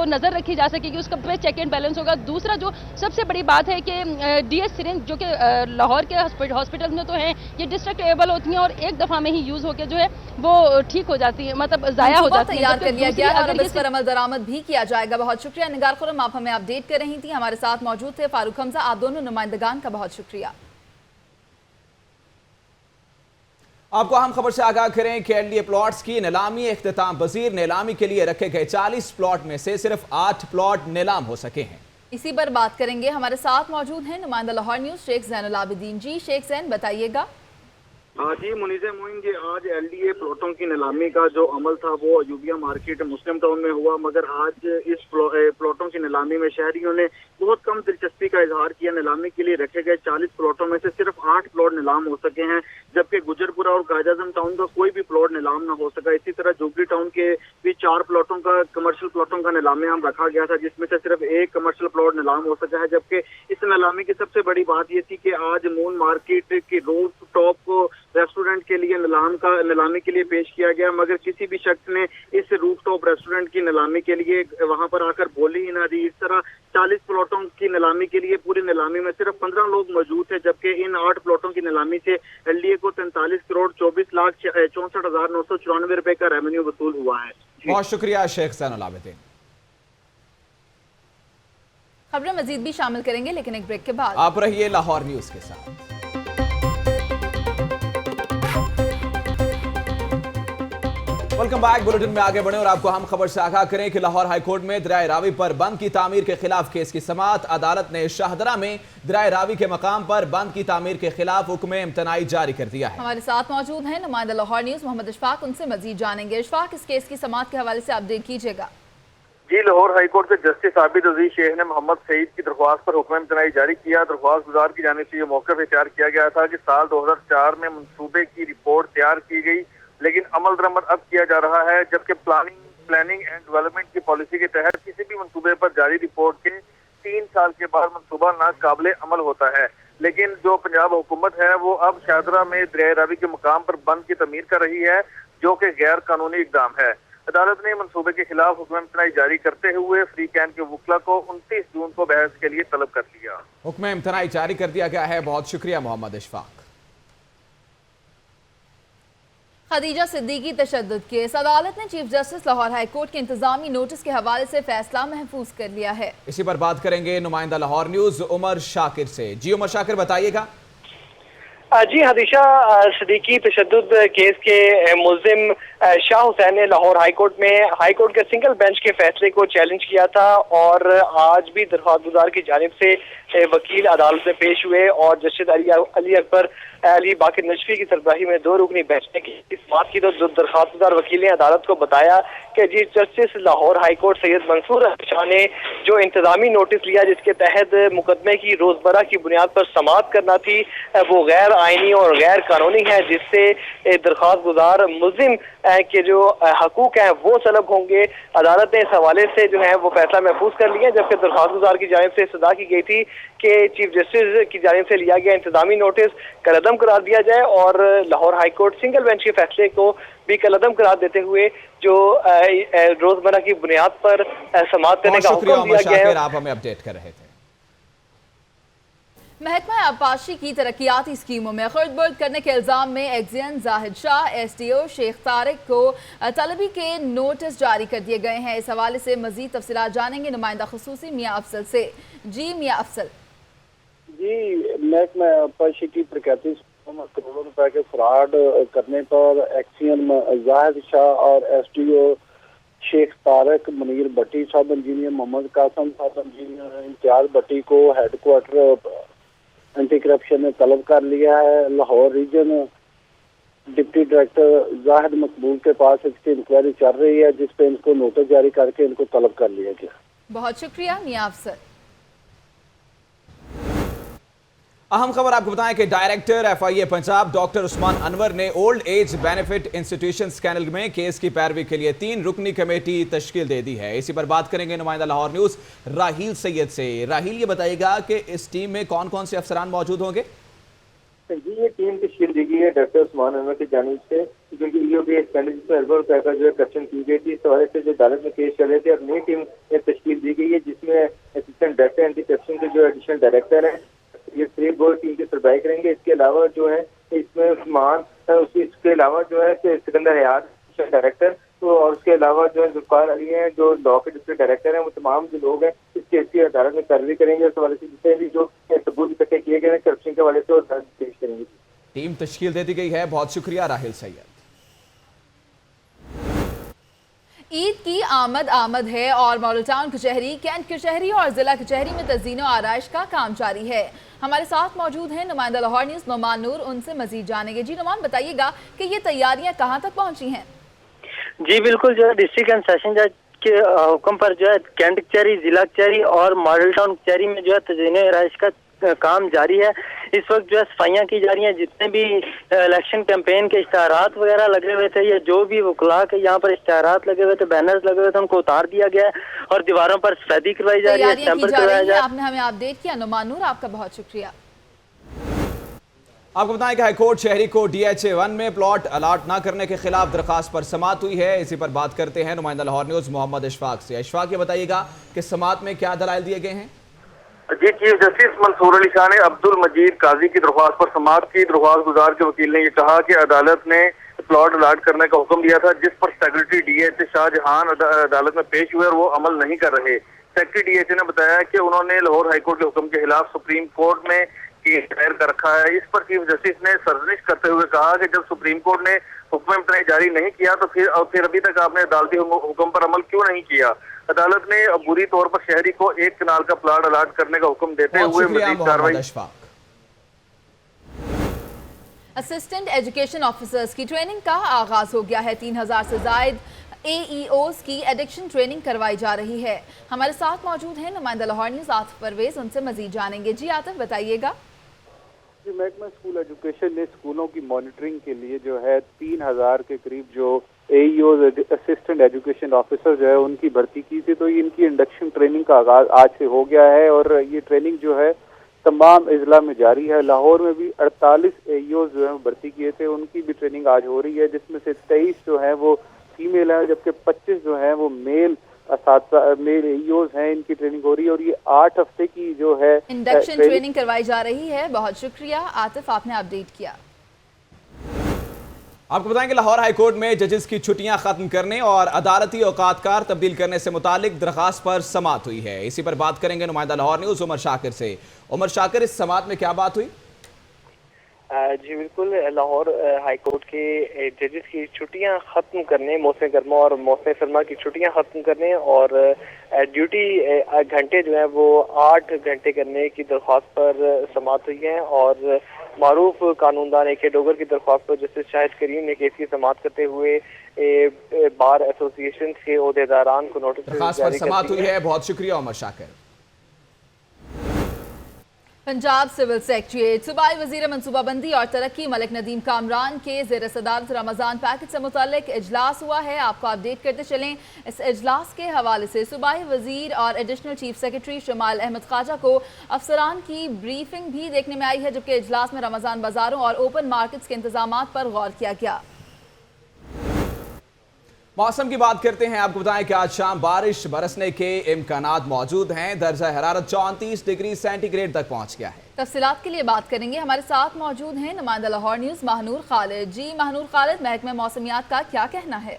नज़र रखी जा सकेगी, उसका पे चेक एंड बैलेंस होगा। दूसरा जो सबसे बड़ी बात है कि DS सिरिंज जो कि लाहौर के हॉस्पिटल में तो हैं, ये डिस्ट्रक्टेबल होती हैं और एक दफ़ा में ही यूज़ होकर जो है वो ठीक हो जाती है, मतलब ज़ाया हो जाती है। तैयार कर लिया गया और अब इस पर अमल दरामद भी किया जाएगा। बहुत शुक्रिया निगार खुरम, आप हमें अपडेट कर रही थी। हमारे साथ मौजूद थे फारूक हमजा। आप दोनों नुमाइंदगान का बहुत शुक्रिया। आपको अहम खबर से आगाह करें कि LDA प्लॉट्स की नीलामी इख्तिताम पजीर। नीलामी के लिए रखे गए 40 प्लॉट में से सिर्फ 8 प्लॉट नीलाम हो सके हैं। इसी पर बात करेंगे। हमारे साथ मौजूद हैं नुमाइंदा लाहौर न्यूज़ शेख ज़ैनुल आबिदीन। जी शेख ज़ैन, बताइएगा। जी मुनीज़ मोइन जी, आज LDA प्लॉटों की नीलामी का जो अमल था वो अयूबिया मार्केट मुस्लिम टाउन में हुआ, मगर आज इस प्लॉटों की नीलामी में शहरियों ने बहुत कम दिलचस्पी का इजहार किया। नीलामी के लिए रखे गए 40 प्लॉटों में से सिर्फ 8 प्लॉट नीलाम हो सके हैं, जबकि गुजरपुरा और कायद-ए-आज़म टाउन का कोई भी प्लॉट नीलाम न हो सका। इसी तरह जुबली टाउन के भी 4 प्लॉटों का कमर्शियल प्लॉटों का नीलाम रखा गया था, जिसमें से सिर्फ 1 कमर्शियल प्लॉट नीलाम हो सका है। जबकि इस नीलामी की सबसे बड़ी बात ये थी कि आज मून मार्केट की रूफ टॉप को रेस्टोरेंट के लिए नीलामी के लिए पेश किया गया, मगर किसी भी शख्स ने इस रूफ टॉप रेस्टोरेंट की नीलामी के लिए वहां पर आकर बोली ही ना दी। इस तरह 40 प्लॉटों की नीलामी के लिए पूरी नीलामी में सिर्फ 15 लोग मौजूद थे, जबकि इन 8 प्लॉटों की नीलामी से LDA को 43 करोड़ 24,64,994 रुपए का रेवेन्यू वसूल हुआ है। बहुत शुक्रिया शेख ज़ैनुल आबिदीन। खबरें मजीद भी शामिल करेंगे, लेकिन एक ब्रेक के बाद। आप रहिए लाहौर न्यूज़ के साथ। Welcome back. बुलेटिन में आगे बढ़े और आपको हम खबर से आगाह करें कि लाहौर हाईकोर्ट में दरियाए रावी पर बंद की तामीर के खिलाफ केस की समाअत। अदालत ने शाहदरा में दरियाए रावी के मकाम पर बंद की तामीर के खिलाफ हुक्म इम्तनाई जारी कर दिया है। हमारे साथ मौजूद हैं नुमाइंदा लाहौर न्यूज़ मोहम्मद इशफाक, उनसे मजीद जानेंगे। इशफाक, इस केस की समाअत के हवाले से अपडेट कीजिएगा। जी, लाहौर हाईकोर्ट के जस्टिस आबिद अजीज शेख ने मोहम्मद सईद की दरख्वास्त पर हुक्म इम्तनाई जारी किया। दरख्वास्त गुजार की जानिब से ये मौक़िफ़ इख्तियार किया गया था कि साल 2004 में मनसूबे की रिपोर्ट तैयार की गई, लेकिन अमल दरामद अब किया जा रहा है, जबकि प्लानिंग एंड डेवलपमेंट की पॉलिसी के तहत किसी भी मनसूबे पर जारी रिपोर्ट के 3 साल के बाद मनसूबा नाकाबिले अमल होता है। लेकिन जो पंजाब हुकूमत है वो अब शाहदरा में दरियाए रावी के मकाम पर बंद की तमीर कर रही है, जो कि गैर कानूनी इकदाम है। अदालत ने मंसूबे के खिलाफ हुक्म इम्तनाई जारी करते हुए फ्री कैन के वकला को 29 जून को बहस के लिए तलब कर लिया। हुक्म इम्तनाई जारी कर दिया गया है। बहुत शुक्रिया मोहम्मद इशफाक। खदीजा सिद्दीकी तशद्दुद केस, अदालत ने chief justice Lahore high court के इंतजामी नोटिस के हवाले से फैसला महफूज कर लिया है। इसी पर बात करेंगे नुमाइंदा लाहौर न्यूज उमर शाकिर से। जी उमर शाकिर, बताइएगा। जी हदीशा सिद्दीकी तशद्दुद केस के मुल्जिम शाह हुसैन ने लाहौर हाईकोर्ट में हाईकोर्ट के सिंगल बेंच के फैसले को चैलेंज किया था और आज भी दरख्वास्त गुजार की जानिब से वकील अदालत में पेश हुए और जस्टिस अली अकबर अली बाकिर नजफी की सरबराही में 2 रुकनी बेंच ने की इस बात की तो दरख्वास्त गुजार वकील ने अदालत को बताया कि जी जस्टिस लाहौर हाईकोर्ट सैयद मंसूर शाह ने जो इंतजामी नोटिस लिया जिसके तहत मुकदमे की रोजमर्रा की बुनियाद पर समाअत करना थी वो गैर आईनी और गैर कानूनी है, जिससे दरख्वास्त गुजार मुल्जिम के जो हकूक हैं वो तलब होंगे। अदालत ने इस हवाले से जो है वो फैसला महफूज कर लिया, जबकि दरख्वास्त गुजार की जानिब से इस्तदा की गई थी कि चीफ जस्टिस की जानिब से लिया गया इंतजामी नोटिस कलअदम करार दिया जाए और लाहौर हाईकोर्ट सिंगल बेंच के फैसले को भी कलअदम करार देते हुए जो रोजमर्रा की बुनियाद पर समाअत करने का हुक्म दिया गया है। आप हमें अपडेट कर रहे थे। महकमा आबपाशी की तरक्याती स्कीमों में खुर्द-बुर्द करने के इल्जाम में एक्जियन जाहिद शाह एसडीओ शेख तारिक को तलबी के नोटिस जारी कर दिए गए हैं। इस हवाले से मजीद तफसीलात जानेंगे नुमाइंदा खुसूसी मियां अफसल से। जी मियां अफसल। जी महकमा आबपाशी की तरक्याती स्कीमों में करोड़ों रुपए के फ्रॉड करने पर एक्जियन जाहिद शाह और एसडीओ शेख तारिक, मुनीर भट्टी, सब इंजीनियर मोहम्मद कासम, सब इंजीनियर इम्तियाज भट्टी को हेडक्वार्टर एंटी करप्शन ने तलब कर लिया है। Lahore region deputy director Zahid Maqbool के पास इसकी इंक्वायरी चल रही है, जिस पे इनको नोटिस जारी करके इनको तलब कर लिया गया। बहुत शुक्रिया मियां अफसर। अहम खबर आपको बताएं कि director FIA Punjab doctor Usman Anwar ने old age benefit institution scandal में केस की पैरवी के लिए 3 रुकनी कमेटी तश्कील दे दी है। इसी पर बात करेंगे नुमाइंदा लाहौर न्यूज राहील सैयद से। राहील, ये बताइएगा कि इस टीम में कौन कौन से अफसरान मौजूद होंगे? जी ये टीम तश्कील दी गई है डॉक्टर उस्मान अनवर की जानिब से, क्योंकि ईओबी स्कैंडल जिसमें अरबों रुपए का जो है करप्शन की गई थी, इस हवाले से जो अदालत में केस चल रहे थे और नई टीम तश्कील दी गई है जिसमें असिस्टेंट डायरेक्टर एंटी करप्शन के जो एडिशनल डायरेक्टर है ये 3 बोर्ड टीम की सरबराही करेंगे। इसके अलावा जो है इसमें उस्मान, इसके अलावा जो है सिकंदर हयात डायरेक्टर, तो और उसके अलावा जो है जुल्फकार अली हैं जो लॉ के डिप्टी डायरेक्टर हैं, वो तमाम जो लोग हैं इस केस की अदालत में पैरवी करेंगे। इस हवाले से जितने भी जो सबूत इकट्ठे किए गए हैं करप्शन के हवाले से वो पेश करेंगे। टीम तश्कील दे दी गई है। बहुत शुक्रिया राहील सैयद। ईद की आमद है और मॉडल टाउन कचहरी, कैंट कचहरी और जिला कचहरी में तज़ीन आराइश का काम जारी है। हमारे साथ मौजूद हैं नुमाइंदा लाहौर न्यूज़ नुमान नूर, उनसे मजीद जानेंगे। जी नुमान, बताइएगा कि ये तैयारियां कहां तक पहुंची हैं? जी बिल्कुल, जो है डिस्ट्रिक्ट एंड सेशन जज के हुक्म पर जो है कैंट कचहरी, जिला कचहरी और मॉडल टाउन कचहरी में जो है तज़ीन आराइश का काम जारी है। इस वक्त जो है सफाइयाँ की जा रही हैं। जितने भी इलेक्शन कैंपेन के इश्तहारात वगैरह लगे हुए थे या जो भी वकला के यहाँ पर इश्तहारात लगे हुए थे, बैनर्स लगे हुए थे, उनको उतार दिया गया है और दीवारों पर सफेदी करवाई जा रही है, स्टैंपर करवाया जा रहा है। आपने हमें अपडेट किया नुमान नूर, आपका बहुत शुक्रिया। आपको बताएं कि हाईकोर्ट शहरी को DHA 1 में प्लॉट अलॉट न करने के खिलाफ दरखास्त पर समाअत हुई है। इसी पर बात करते हैं नुमाइंदा लाहौर न्यूज़ मोहम्मद इशफाक से। इशफाक, ये बताइएगा कि समाअत में क्या दलाइल दिए गए हैं? जी चीफ जस्टिस मंसूर अली शाह ने अब्दुल मजीद काजी की दरख्वास्त पर समाअत की। दरख्वास्त गुजार के वकील ने यह कहा कि अदालत ने प्लॉट अलॉट करने का हुक्म दिया था, जिस पर सेक्रेटरी DHA शाहजहां अदालत में पेश हुए और वो अमल नहीं कर रहे। सेक्रेटरी DHA ने बताया कि उन्होंने लाहौर हाईकोर्ट के हुक्म के खिलाफ सुप्रीम कोर्ट में केस दायर कर रखा है। इस पर चीफ जस्टिस ने सरजनिश करते हुए कहा कि जब सुप्रीम कोर्ट ने हुक्म इम्तनाई जारी नहीं किया तो फिर अभी तक आपने अदालती हुक्म पर अमल क्यों नहीं किया। अदालत ने बुरी तौर पर शहरी को 1 कनाल का प्लाट अलॉट करने का हुक्म देते हुए मजीद कार्रवाई। असिस्टेंट एजुकेशन ऑफिसर्स की ट्रेनिंग का आगाज हो गया है। 3000 से ज्यादा AEOs की एडिक्शन ट्रेनिंग करवाई जा रही है। हमारे साथ मौजूद हैं नुमाइंदा लाहौर न्यूज़ आतिफ परवेज, उनसे मजीद जानेंगे। जी आतिफ, बताइएगा। जी महकमा स्कूल एजुकेशन ने स्कूलों की मॉनिटरिंग के लिए जो है 3000 के करीब जो AEOs असिस्टेंट एजुकेशन ऑफिसर जो है उनकी भर्ती की थी। तो इनकी इंडक्शन ट्रेनिंग का आगाज आज से हो गया है और ये ट्रेनिंग जो है तमाम अजला में जारी है। लाहौर में भी 48 AEOs जो है भर्ती किए थे, उनकी भी ट्रेनिंग आज हो रही है, जिसमें से 23 जो है वो फीमेल है, जबकि 25 जो हैं वो मेल मेल एईओज हैं। इनकी ट्रेनिंग हो रही है और ये 8 हफ्ते की जो है इंडक्शन ट्रेनिंग करवाई जा रही है। बहुत शुक्रिया आतिफ, आपने अपडेट किया। आपको बताएं कि लाहौर हाई कोर्ट में जजेस की छुट्टियां खत्म करने और अदालती औकातकार तब्दील करने से मुतालिक दरखास्त पर समाअत हुई है। इसी पर बात करेंगे नुमाइंदा लाहौर न्यूज़ उमर शाकिर से। उमर शाकिर, इस समाअत में क्या बात हुई? जी बिल्कुल, लाहौर हाई कोर्ट के जजेस की छुट्टियां खत्म करने, मौसम गर्मा और मौसम सरमा की छुट्टियां खत्म करने और ड्यूटी घंटे जो है वो 8 घंटे करने की दरख्वास्त पर समाअत हुई है। और मारूफ कानूनदान ए के डोगर की दरख्वास्त पर जस्टिस शाहिद करीम ने केस की समाअत करते हुए बार एसोसिएशन के ओहदेदारान को नोटिस दरख्वास्त पर समाअत हुई है। बहुत शुक्रिया उमर शाकिर। पंजाब सिविल सेक्रेटरीट सूबाई वजीर मनसूबाबंदी और तरक्की मलिक नदीम कामरान के ज़ेर सदारत रमज़ान पैकेज से मुतालिक इजलास हुआ है। आपको अपडेट करते चलें। इस इजलास के हवाले से सूबाई वजीर और additional chief secretary Shamal Ahmad Khawaja को अफसरान की ब्रीफिंग भी देखने में आई है, जबकि इजलास में रमज़ान बाजारों और ओपन मार्केट्स के इंतजाम पर गौर किया गया। मौसम की बात करते हैं। आपको बताएं कि आज शाम बारिश बरसने के इम्कानात मौजूद हैं। दर्जा हरारत 34 डिग्री सेंटीग्रेड तक पहुंच गया है। तफसीलात के लिए बात करेंगे। हमारे साथ मौजूद हैं नुमाइंदा लाहौर न्यूज़ महनूर खालिद। जी महनूर खालिद, महकमा मौसमियात का क्या कहना है?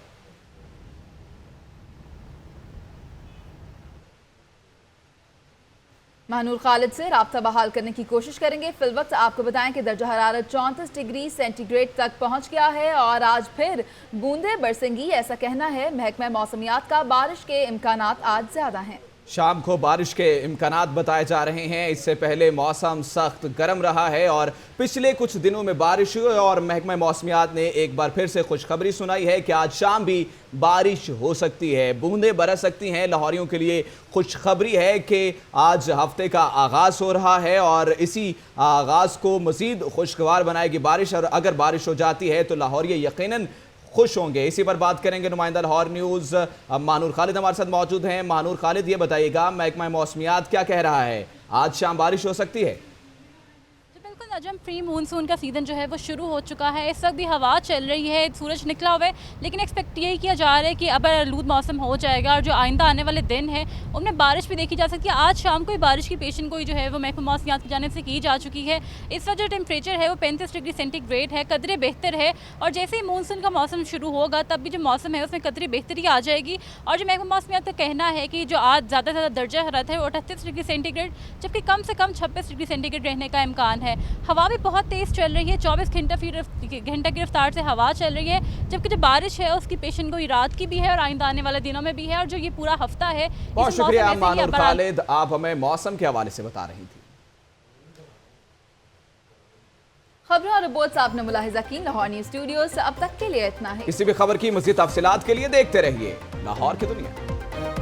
महनूर खालिद से राब्ता बहाल करने की कोशिश करेंगे। फिल वक्त आपको बताएं कि दर्जा हरारत 34 डिग्री सेंटीग्रेड तक पहुंच गया है और आज फिर बूंदें बरसेंगी, ऐसा कहना है महकमा मौसमियात का। बारिश के इम्कानात आज ज़्यादा हैं। शाम को बारिश के इम्कानात बताए जा रहे हैं। इससे पहले मौसम सख्त गर्म रहा है और पिछले कुछ दिनों में बारिश हुई और महकमा मौसमियात ने एक बार फिर से खुशखबरी सुनाई है कि आज शाम भी बारिश हो सकती है, बूंदें बरस सकती हैं। लाहौरियों के लिए खुशखबरी है कि आज हफ्ते का आगाज़ हो रहा है और इसी आगाज़ को मज़ीद खुशगवार बनाएगी बारिश। और अगर बारिश हो जाती है तो लाहौरी यकीनन खुश होंगे। इसी पर बात करेंगे। नुमाइंदा लाहौर न्यूज़ मानूर खालिद हमारे साथ मौजूद हैं। मानूर खालिद, ये बताइएगा महकमा मौसमियात क्या कह रहा है, आज शाम बारिश हो सकती है? नजम, प्री मानसून का सीज़न जो है वो शुरू हो चुका है। इस वक्त भी हवा चल रही है, सूरज निकला हुआ है, लेकिन एक्सपेक्ट यही किया जा रहा है कि अब आलूद मौसम हो जाएगा और जो आइंदा आने वाले दिन है उनमें बारिश भी देखी जा सकती है। आज शाम को बारिश की पेशन गोई जो है वो महकमा मौसमियात की जानिब से की जा चुकी है। इस वक्त जो टेम्परेचर है वो 35 डिग्री सेंटीग्रेड है, कदरे बेहतर है। और जैसे ही मानसून का मौसम शुरू होगा तब भी जो मौसम है उसमें कदरे बेहतरी आ जाएगी। और जो महकमा मौसमियात का कहना है कि जो आज ज़्यादा से ज़्यादा दर्जा हरारत है वो 38 डिग्री सेंटीग्रेड, जबकि कम से कम 26 डिग्री सेंटीग्रेड रहने का इम्कान है। हवा भी बहुत तेज़ चल रही है, 24 घंटा की रफ्तार से हवा चल रही है, जबकि जो बारिश है उसकी पेशन गोई रात की भी है और आइंदा आने वाले दिनों में भी है। और जो ये पूरा हफ्ता है, बहुत शुक्रिया मानूर खालिद, आप हमें मौसम के हवाले से बता रही थी। खबरों और रिपोर्ट्स आपने मुलाहिजा की लाहौर न्यूज़ स्टूडियो से। अब तक के लिए इतना है। किसी भी खबर की मज़ीद तफसीलात के लिए देखते रहिए लाहौर की दुनिया।